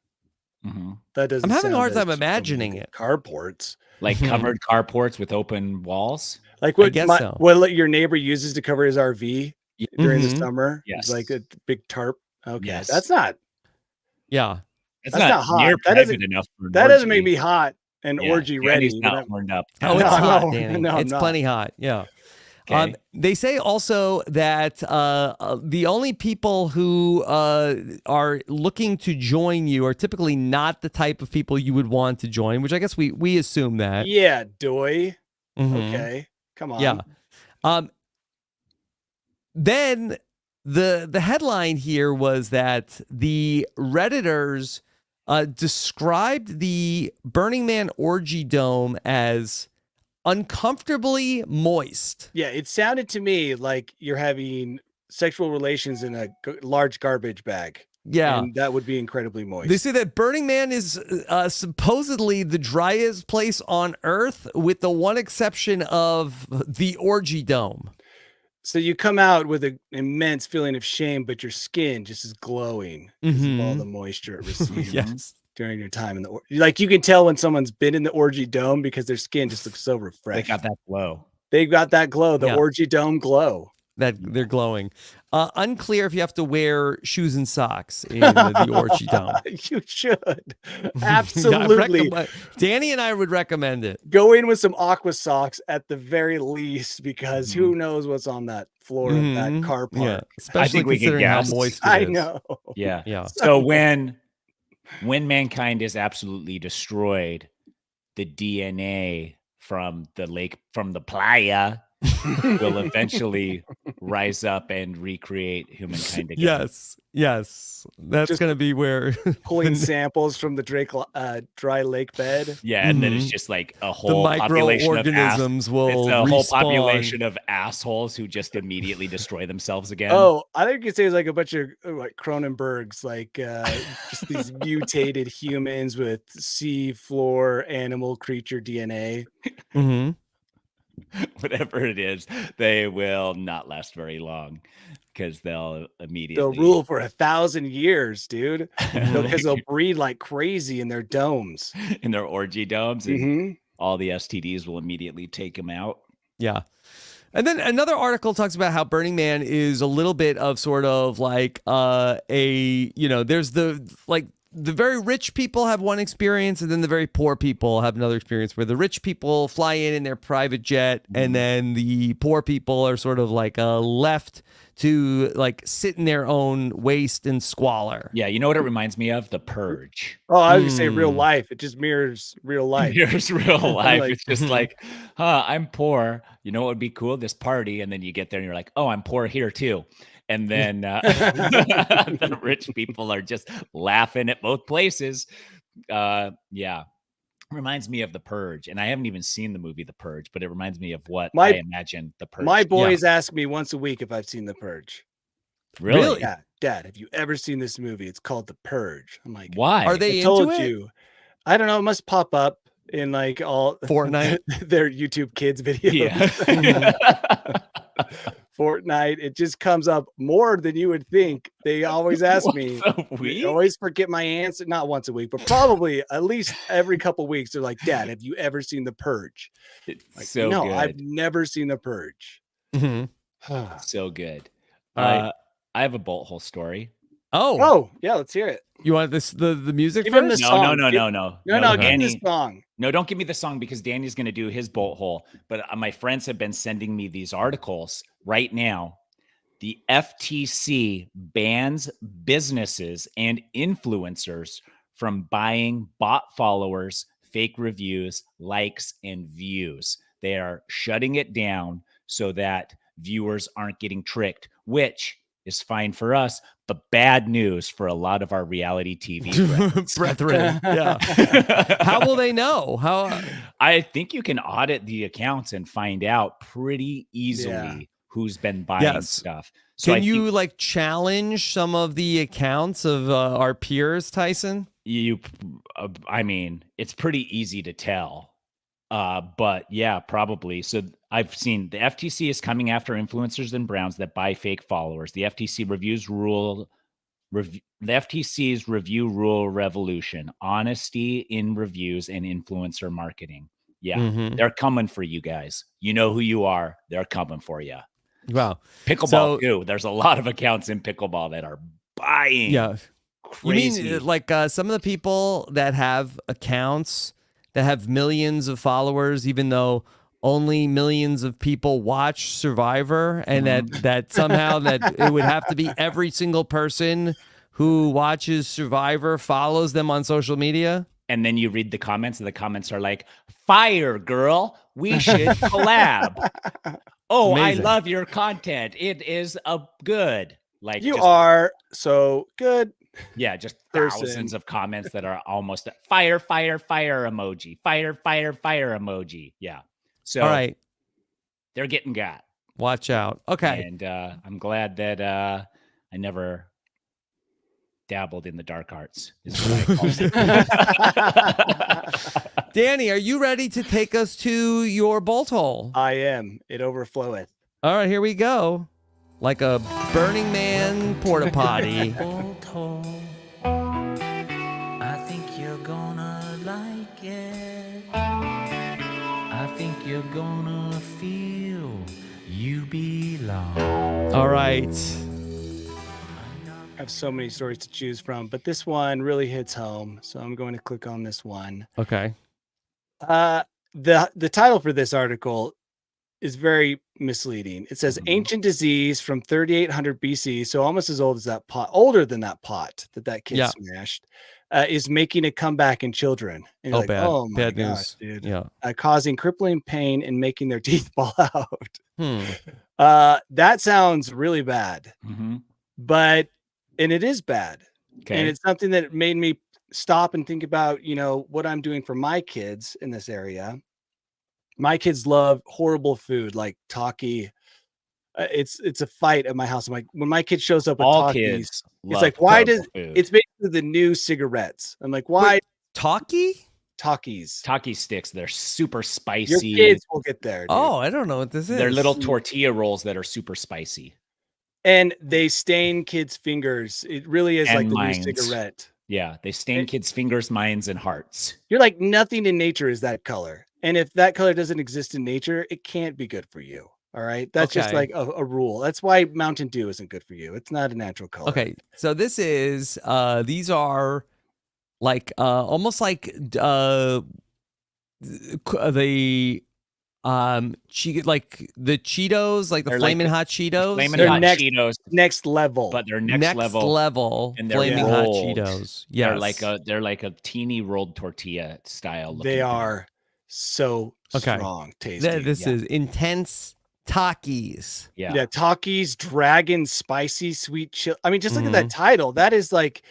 That doesn't. I'm having a hard time imagining it. Carports, like covered carports with open walls. Like what your neighbor uses to cover his RV during the summer. Yes, it's like a big tarp. Okay, yes. That's not. Yeah, that's not hot. Near that doesn't enough. For that doesn't make me hot and orgy ready. Not warmed up. Oh, it's hot, Danny. No, it's plenty hot. Yeah. Okay. They say also that the only people who are looking to join you are typically not the type of people you would want to join, which I guess we assume that. Yeah, doy. Okay, come on. Yeah. Then the headline here was that the Redditors described the Burning Man orgy dome as uncomfortably moist. Yeah, it sounded to me like you're having sexual relations in a large garbage bag. Yeah. And that would be incredibly moist. They say that Burning Man is supposedly the driest place on Earth, with the one exception of the orgy dome. So you come out with an immense feeling of shame, but your skin just is glowing because of all the moisture it receives. Yes. During your time in the like, you can tell when someone's been in the orgy dome because their skin just looks so refreshed. They got that glow. They've got that glow, the orgy dome glow. That they're glowing. Unclear if you have to wear shoes and socks in the orgy dome. You should. Absolutely. Danny and I would recommend it. Go in with some aqua socks at the very least, because who knows what's on that floor of that car park. Yeah. Especially considering how moist it is. I know. Yeah. Yeah. So when mankind is absolutely destroyed, the DNA from the playa will eventually rise up and recreate humankind again. Yes. That's going to be where pulling samples from the dry lake bed. Yeah, and then it's just like a whole microorganisms will it's a whole respawn. population of assholes who just immediately destroy themselves again. Oh, I think you could say it's like a bunch of like Cronenbergs, like just these mutated humans with sea floor animal creature DNA. Whatever it is, they will not last very long because they'll rule for 1,000 years, dude. Because they'll breed like crazy in their domes, in their orgy domes, and all the STDs will immediately take them out. Yeah. And then another article talks about how Burning Man is a little bit of sort of like there's the very rich people have one experience, and then the very poor people have another experience, where the rich people fly in their private jet, and then the poor people are sort of like left to like sit in their own waste and squalor. Yeah, you know what it reminds me of? The Purge. Oh, I was gonna say real life. It just mirrors real life. Mirrors real life. It's just like, I'm poor. You know what would be cool? This party. And then you get there and you're like, oh, I'm poor here too. And then the rich people are just laughing at both places. Yeah. Reminds me of The Purge. And I haven't even seen the movie The Purge, but it reminds me of what I imagine The Purge. My boys ask me once a week if I've seen The Purge. Really? Yeah. Dad, have you ever seen this movie? It's called The Purge. I'm like, why? Are they I told into it? you. I don't know. It must pop up in like all Fortnite, their YouTube kids videos. Yeah. Fortnite, it just comes up more than you would think. They always ask me. They always forget my answer, not once a week, but probably at least every couple weeks. They're like, "Dad, have you ever seen The Purge?" It's Like, so no, good. I've never seen The Purge. So good. All right. I have a bolt hole story. Oh, yeah, let's hear it. You want the music Give him first? the song. No. No, give me the song. No, don't give me the song because Danny's going to do his bolt hole. But my friends have been sending me these articles right now. The FTC bans businesses and influencers from buying bot followers, fake reviews, likes, and views. They are shutting it down so that viewers aren't getting tricked, which is fine for us, but bad news for a lot of our reality TV brethren. Yeah. How will they know? How? I think you can audit the accounts and find out pretty easily who's been buying stuff. So can you like challenge some of the accounts of our peers, Tyson? I mean, it's pretty easy to tell. But yeah, probably. So I've seen the FTC is coming after influencers and brands that buy fake followers. The FTC's review rule revolution, honesty in reviews and influencer marketing. Yeah, they're coming for you guys. You know who you are. They're coming for you. Wow. Pickleball too. There's a lot of accounts in pickleball that are buying. Yeah. Crazy. You mean like some of the people that have accounts that have millions of followers, even though only millions of people watch Survivor, and that somehow that it would have to be every single person who watches Survivor follows them on social media? And then you read the comments, and the comments are like, "Fire, girl, we should collab." Oh, amazing. I love your content. It is good. Like you are so good. Yeah, just thousands of comments that are almost fire emoji, fire emoji. Yeah. So all right, they're getting got. Watch out. Okay. And I'm glad that I never dabbled in the dark arts. Is what I call it. Danny, are you ready to take us to your bolt hole? I am. It overfloweth. All right, here we go. Like a Burning Man porta potty. Bolt hole. I think you're gonna like it. I think you're gonna feel you belong. All right. I have so many stories to choose from, but this one really hits home, so I'm going to click on this one. Okay. The title for this article is very misleading. It says ancient disease from 3800 BC, so almost as old as that pot, older than that pot that kid smashed, is making a comeback in children. And you're like, bad. Oh my bad gosh, news, dude. Yeah. Causing crippling pain and making their teeth fall out. That sounds really bad, but and it is bad. Okay. And it's something that made me stop and think about, what I'm doing for my kids in this area. My kids love horrible food like Taki. It's a fight at my house. I'm like, when my kid shows up with Takis, it's like, why does it's basically the new cigarettes? I'm like, why? Wait, Taki? Takis. Taki sticks. They're super spicy. Your kids will get there. Dude. Oh, I don't know what this is. They're little tortilla rolls that are super spicy. And they stain kids' fingers. It really is like the new cigarette. Yeah, they stain kids' fingers, minds, and hearts. You're like, nothing in nature is that color. And if that color doesn't exist in nature, it can't be good for you. All right. That's just like a rule. That's why Mountain Dew isn't good for you. It's not a natural color. Okay. So this is, these are like, almost like the like the Cheetos, like the Flamin' Hot Cheetos. Flamin' Hot Cheetos, next level. But they're next level, and Flamin' Hot Cheetos. Yeah, they're like a teeny rolled tortilla style. They are so strong, tasty. This is intense Takis. Yeah, Takis, dragon, spicy, sweet chill. I mean, just look at that title. That is like,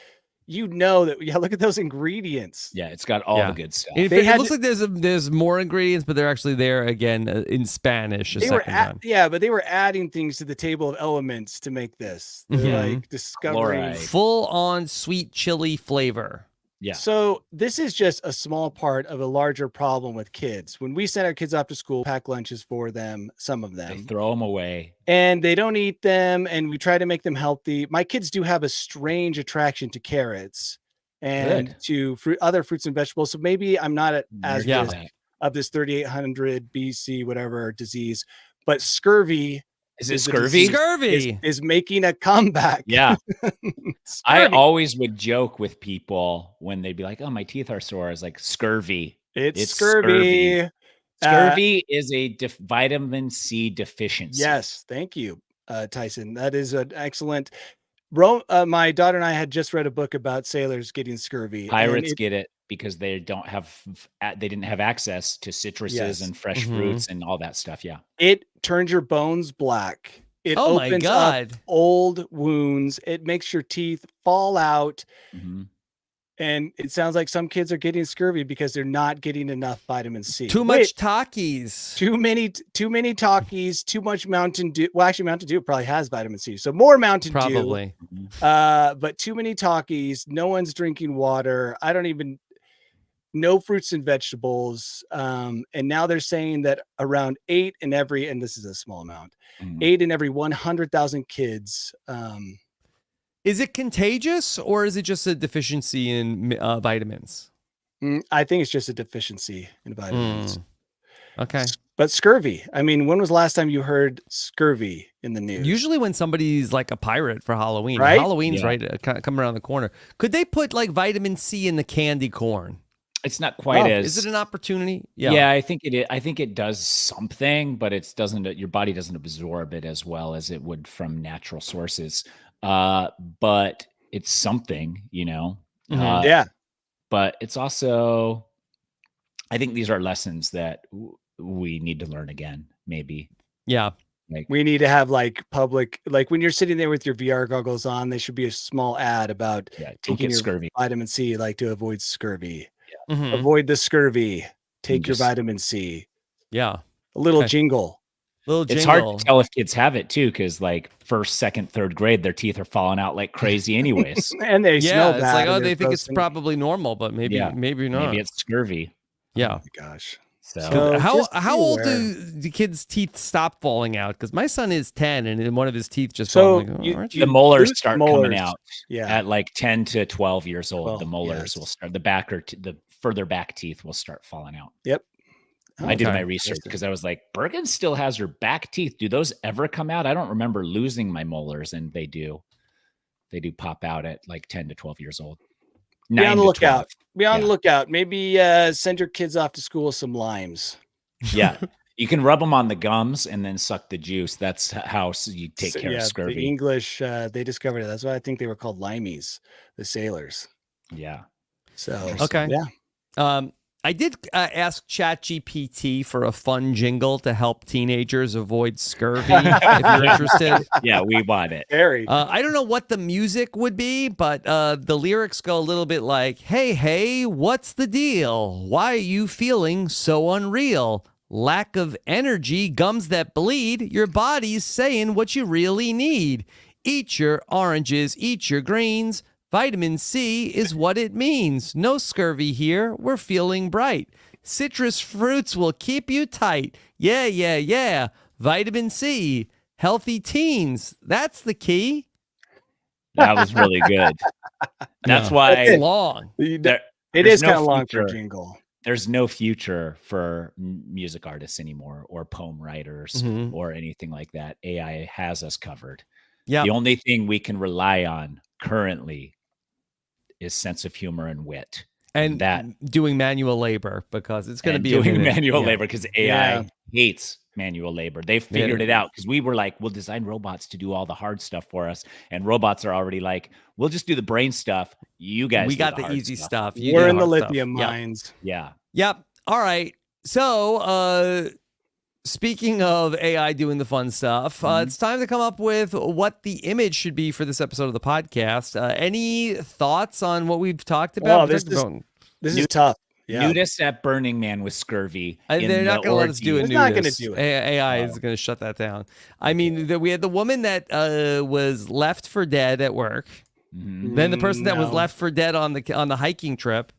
that. Yeah, look at those ingredients. Yeah, it's got all the good stuff. It looks like there's more ingredients, but they're actually there again in Spanish. But they were adding things to the table of elements to make this. They're like discovering full on sweet chili flavor. Yeah. So this is just a small part of a larger problem with kids. When we send our kids off to school, pack lunches for them, some of They them, throw them away. and they don't eat them, and we try to make them healthy. My kids do have a strange attraction to carrots and Good. to other fruits and vegetables. So maybe I'm not at as Here's risk that. of this 3800 BC whatever disease, but scurvy Is it is the scurvy? disease- Scurvy. is making a comeback. Yeah. I Scurvy. always would joke with people when they'd be like, "Oh, my teeth are sore." I was like, "Scurvy." It's scurvy. Scurvy is a vitamin C deficiency. Yes, thank you, Tyson. That is an excellent. My daughter and I had just read a book about sailors getting scurvy. and Pirates get it because they didn't have access to citruses Yes. and fresh Mhm. fruits and all that stuff. Yeah. It turns your bones black. It Oh my opens God. up old wounds. It makes your teeth fall out. Mhm. And it sounds like some kids are getting scurvy because they're not getting enough vitamin C. Too much Takis. Too many Takis, too much Mountain Dew. Well, actually, Mountain Dew probably has vitamin C, so more Mountain Dew. Probably. But too many Takis. No one's drinking water. No fruits and vegetables. And now they're saying that around 8 in every, and this is a small amount, Mhm. 8 in every 100,000 kids. Is it contagious or is it just a deficiency in vitamins? I think it's just a deficiency in vitamins. Okay. But scurvy. I mean, when was the last time you heard scurvy in the news? Usually when somebody's like a pirate for Halloween. Right? Halloween's Yeah. right coming around the corner. Could they put like vitamin C in the candy corn? It's not quite as. Is it an opportunity? Yeah, I think it is. I think it does something, but it doesn't. Your body doesn't absorb it as well as it would from natural sources. But it's something, Mhm. Yeah. But it's also, I think these are lessons that we need to learn again. Maybe. Yeah. We need to have like public, like when you're sitting there with your VR goggles on, there should be a small ad about Yeah. Don't taking get your scurvy. vitamin C, like to avoid scurvy. Mhm. Avoid the scurvy. Take your just- vitamin C. Yeah. A little Okay. jingle. Little It's jingle. hard to tell if kids have it too, because like first, second, third grade, their teeth are falling out like crazy, anyways. And they smell Yeah, it's bad. like, and they they're think it's gross and- probably normal, but maybe Yeah. maybe not. Maybe it's scurvy. yeah. Oh my gosh. So So how just be old aware. do kids' teeth stop falling out? Because my son is 10, and one of his teeth just So fell. Like, you- aren't you- the molars lose start molars. coming out Yeah. at like 10 to 12 years old. 12, The molars yes. will start. The back or the further back teeth will start falling out. Yep. I did Okay. my research because I was like, Bergen still has her back teeth. Do those ever come out? I don't remember losing my molars, and they do. They do pop out at like 10 to 12 years old. Be 9 on the to lookout. 12. Be on the Yeah. lookout. Maybe send your kids off to school with some limes. Yeah. You can rub them on the gums and then suck the juice. That's how you take So, care of The scurvy. English, they discovered it. That's why I think they were called limeys, the sailors. Yeah. So Okay. yeah. I did ask ChatGPT for a fun jingle to help teenagers avoid scurvy. If you're interested, Yeah, we bought it. Very. I don't know what the music would be, but the lyrics go a little bit like, hey, what's the deal? Why are you feeling so unreal? Lack of energy, gums that bleed. Your body's saying what you really need. Eat your oranges, eat your greens. Vitamin C is what it means. No scurvy here. We're feeling bright. Citrus fruits will keep you tight. Yeah. Vitamin C. Healthy teens. That's the key. That was really good. That's Yeah. why It's long. there- It there's is kind no of long for a future. jingle. There's no future for music artists anymore, or poem writers, Mhm. or anything like that. AI has us covered. Yeah. The only thing we can rely on currently is sense of humor and wit. And that doing manual labor because it's going to and be doing a minute. manual Yeah. labor, because AI Yeah. hates manual labor. They figured it out, because we were like, we'll design robots to do all the hard stuff for us, and robots are already like, we'll just do the brain stuff. You guys, We do got the hard easy stuff. We're You do in the hard stuff. lithium Yeah. mines. Yeah, Yep. All right. So, speaking of AI doing the fun stuff, it's time to come up with what the image should be for this episode of the podcast. Any thoughts on what we've talked about? Oh, We this talked is- about- This is tough. Yeah. Nudist at Burning Man with scurvy. they're not going to let us do a It's not gonna nudist. do it. AI is going to shut that down. I mean, we had the woman that was left for dead at work. Then the person that was No. left for dead on the hiking trip.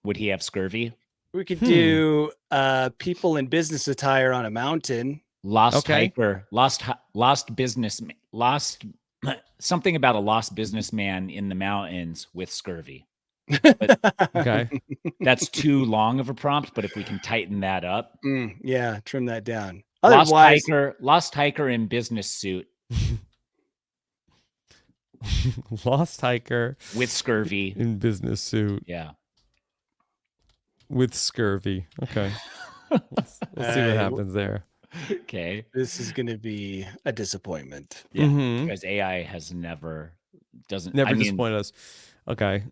Would he have scurvy? We could do people in business attire on a mountain. Lost hiker, lost businessman, something about a lost businessman in the mountains with scurvy. But Okay. that's too long of a prompt, but if we can tighten that up. Yeah, trim that down. Lost hiker in business suit Lost hiker with scurvy. in business suit. Yeah. With scurvy. Okay. We'll see what happens there. Okay. This is going to be a disappointment. Yeah. Mhm. Because AI has never Never disappointed us. Okay.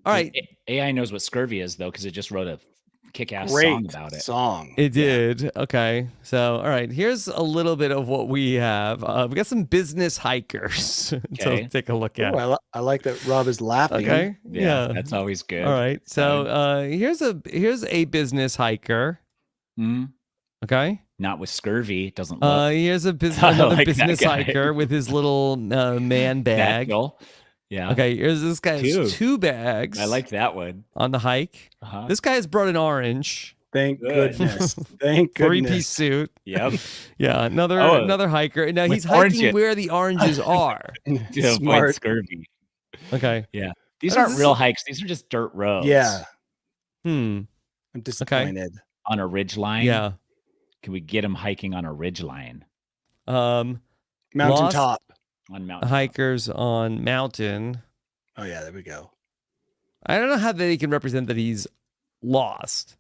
All right. AI knows what scurvy is though, because it just wrote a kick-ass Great song about it. It did. Okay. So, all right. Here's a little bit of what we have. We got some business hikers to take a look at. Ooh, I like that Rob is laughing. Okay. Yeah, that's always good. All right. So here's a business hiker. Okay. Not with scurvy. Doesn't look. Here's another like business that guy. hiker with his little man bag. Yeah. Okay. Here's this guy has 2 bags. I like that one. On the hike. This guy has brought an orange. Thank goodness. Thank goodness. 3-piece suit. Yep. Yeah. Another hiker. Now he's hiking where the oranges are. Smart. Scurvy. Okay. Yeah. These aren't real hikes. These are just dirt roads. Yeah. I'm disappointed. On a ridge line. Yeah. Can we get him hiking on a ridge line? Mountaintop. On mountain. Hikers on mountain. Oh yeah, there we go. I don't know how they can represent that he's lost.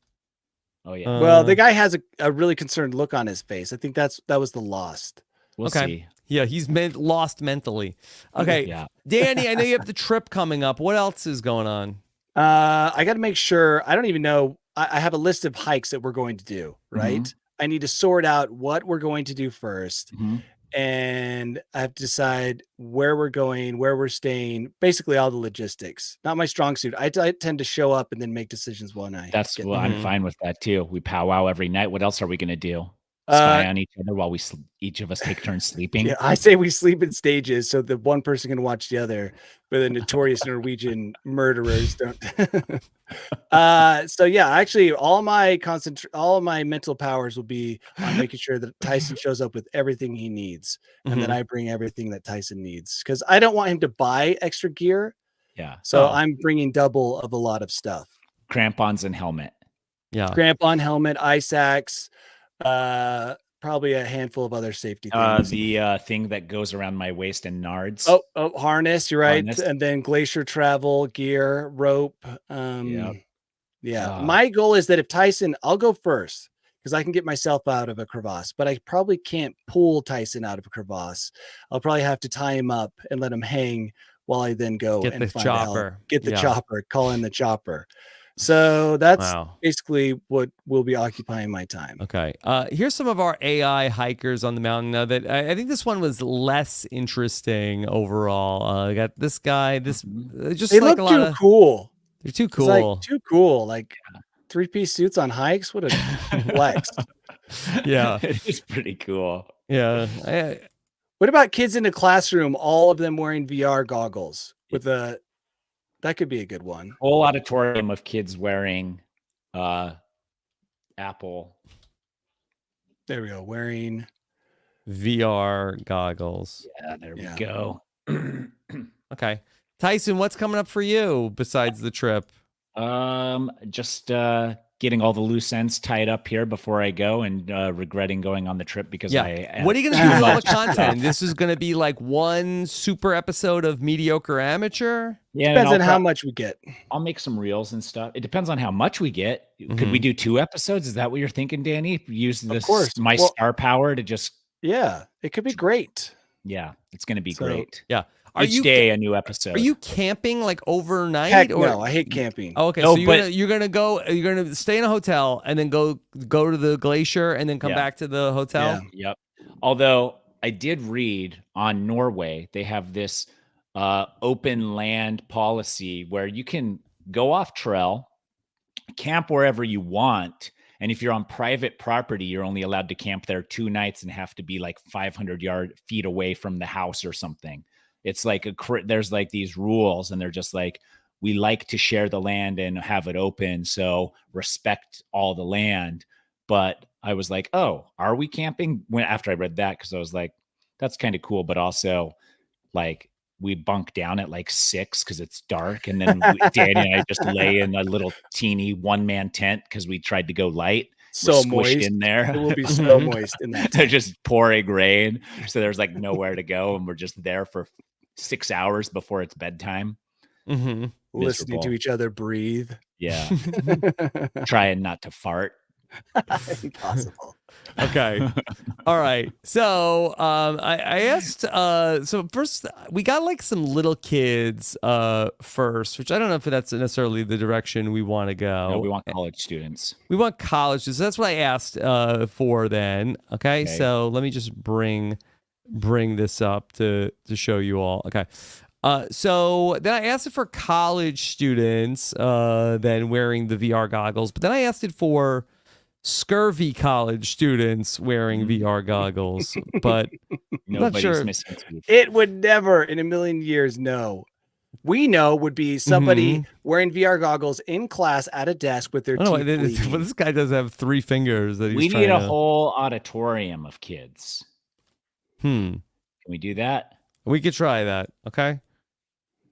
Oh yeah. Well, the guy has a really concerned look on his face. I think that was the lost. We'll see. Yeah, he's lost mentally. Okay. Yeah. Danny, I know you have the trip coming up. What else is going on? I got to make sure. I don't even know. I have a list of hikes that we're going to do, right? I need to sort out what we're going to do first. And I have to decide where we're going, where we're staying, basically all the logistics. Not my strong suit. I tend to show up and then make decisions when I. I'm fine with that too. We powwow every night. What else are we going to do? Spy on each other while each of us take turns sleeping. Yeah, I say we sleep in stages so that one person can watch the other, but the notorious Norwegian murderers don't. So yeah, actually, all my mental powers will be on making sure that Tyson shows up with everything he needs, and then I bring everything that Tyson needs, because I don't want him to buy extra gear. Yeah. So I'm bringing double of a lot of stuff. Crampons and helmet. Yeah. Crampon, helmet, ice axe. Probably a handful of other safety things. The thing that goes around my waist and nards. Oh, harness. You're right. Harness. And then glacier travel gear, rope. Yeah. My goal is that if Tyson, I'll go first because I can get myself out of a crevasse, but I probably can't pull Tyson out of a crevasse. I'll probably have to tie him up and let him hang while I then go get the chopper. Get the chopper. Call in the chopper. So that's basically what will be occupying my time. Okay. Here's some of our AI hikers on the mountain. Now that I think this one was less interesting overall. I got this guy. They look too cool. They're too cool. Too cool. Like 3-piece suits on hikes. What a flex. Yeah, it's pretty cool. Yeah. What about kids in a classroom? All of them wearing VR goggles with a. That could be a good one. Whole auditorium of kids wearing Apple. There we go. Wearing VR goggles. Yeah, there we go. Okay. Tyson, what's coming up for you besides the trip? Just getting all the loose ends tied up here before I go, and regretting going on the trip because what are you going to do with all the content? This is going to be like one super episode of Mediocre Amateur? Yeah, depends on how much we get. I'll make some reels and stuff. It depends on how much we get. Could we do 2 episodes? Is that what you're thinking, Danny? Use this star power to just... Yeah, it could be great. Yeah, it's going to be great. Yeah. Each day a new episode. Are you camping like overnight? Heck no, I hate camping. Oh, okay, so you're gonna stay in a hotel and then go to the glacier and then come back to the hotel. Yeah. Yep. Although I did read on Norway, they have this open land policy where you can go off trail, camp wherever you want. And if you're on private property, you're only allowed to camp there 2 nights and have to be like 500 feet away from the house or something. It's like there's like these rules, and they're just like, we like to share the land and have it open, so respect all the land. But I was like, oh, are we camping? After I read that, because I was like, that's kind of cool, but also like we bunk down at like 6 because it's dark, and then Danny and I just lay in a little teeny 1-man tent because we tried to go light. So squished moist in there. It will be so moist in that. They're just pouring rain, so there's like nowhere to go, and we're just there for 6 hours before it's bedtime. Listening to each other breathe. Yeah. Trying not to fart. Impossible. Okay. All right. So I asked so first we got like some little kids first, which I don't know if that's necessarily the direction we want to go. No, we want college students. We want college students. That's what I asked for then. Okay. So let me just bring this up to show you all. Okay. So then I asked it for college students then wearing the VR goggles, but then I asked it for scurvy college students wearing VR goggles, but nobody's not sure. missing teeth. It would never in a million years know. We know would be somebody wearing VR goggles in class at a desk with their teeth bleeding. Well, this guy does have 3 fingers that he's We need a whole auditorium of kids. Can we do that? We could try that. Okay.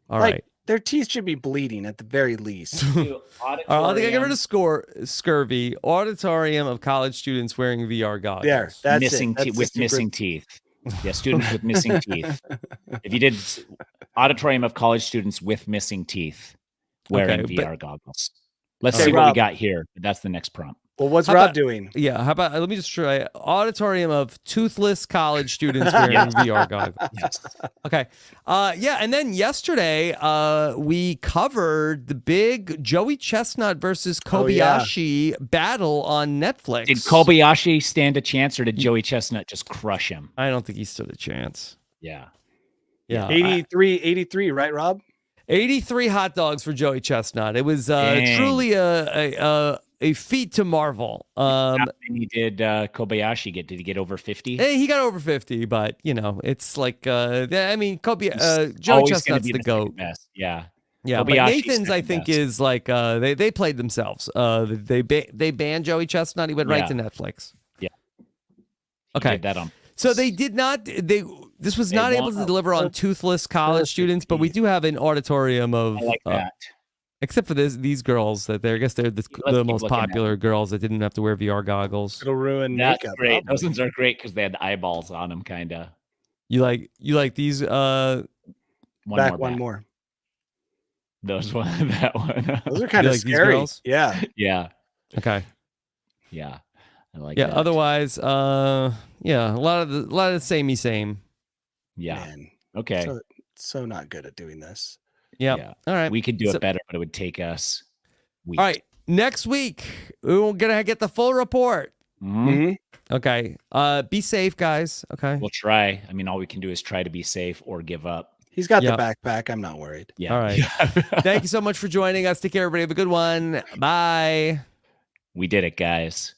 All like, right. Their teeth should be bleeding at the very least. I think I get rid of scurvy. Auditorium of college students wearing VR goggles. There, that's missing it. with missing teeth. Yeah, students with missing teeth. If you did auditorium of college students with missing teeth wearing VR goggles. Let's see what we got here. That's the next prompt. Well, what's Rob doing? Yeah, how about let me just try auditorium of toothless college students wearing VR goggles. Yes. Okay. Yeah, and then yesterday we covered the big Joey Chestnut versus Kobayashi battle on Netflix. Did Kobayashi stand a chance, or did Joey Chestnut just crush him? I don't think he stood a chance. Yeah. Yeah. 83, right, Rob? 83 hot dogs for Joey Chestnut. It was truly a feat to marvel. How many did Kobayashi get? Did he get over 50? He got over 50, but it's like I mean, Joey Chestnut's the GOAT. Best. Yeah. Yeah, but Nathan's I think is like they played themselves. They banned Joey Chestnut. He went right to Netflix. Yeah. Okay. Did that on. So they did not. This was not able to deliver on toothless college students, but we do have an auditorium of. I like that. Except for these girls that I guess they're the most popular girls that didn't have to wear VR goggles. It'll ruin makeup. Great. Those ones are great because they had eyeballs on them, kind of. You like these? One more. Those one, that one. Those are kind of scary. Yeah. Yeah. Okay. Yeah. I like. Yeah. That. Otherwise, a lot of the same. Yeah. Man. Okay. So not good at doing this. Yep. Yeah. All right. We could do it better, but it would take us weeks. All right. Next week, we're going to get the full report. Okay. Be safe, guys. Okay. We'll try. I mean, all we can do is try to be safe or give up. He's got the backpack. I'm not worried. Yeah. All right. Thank you so much for joining us. Take care, everybody. Have a good one. Bye. We did it, guys.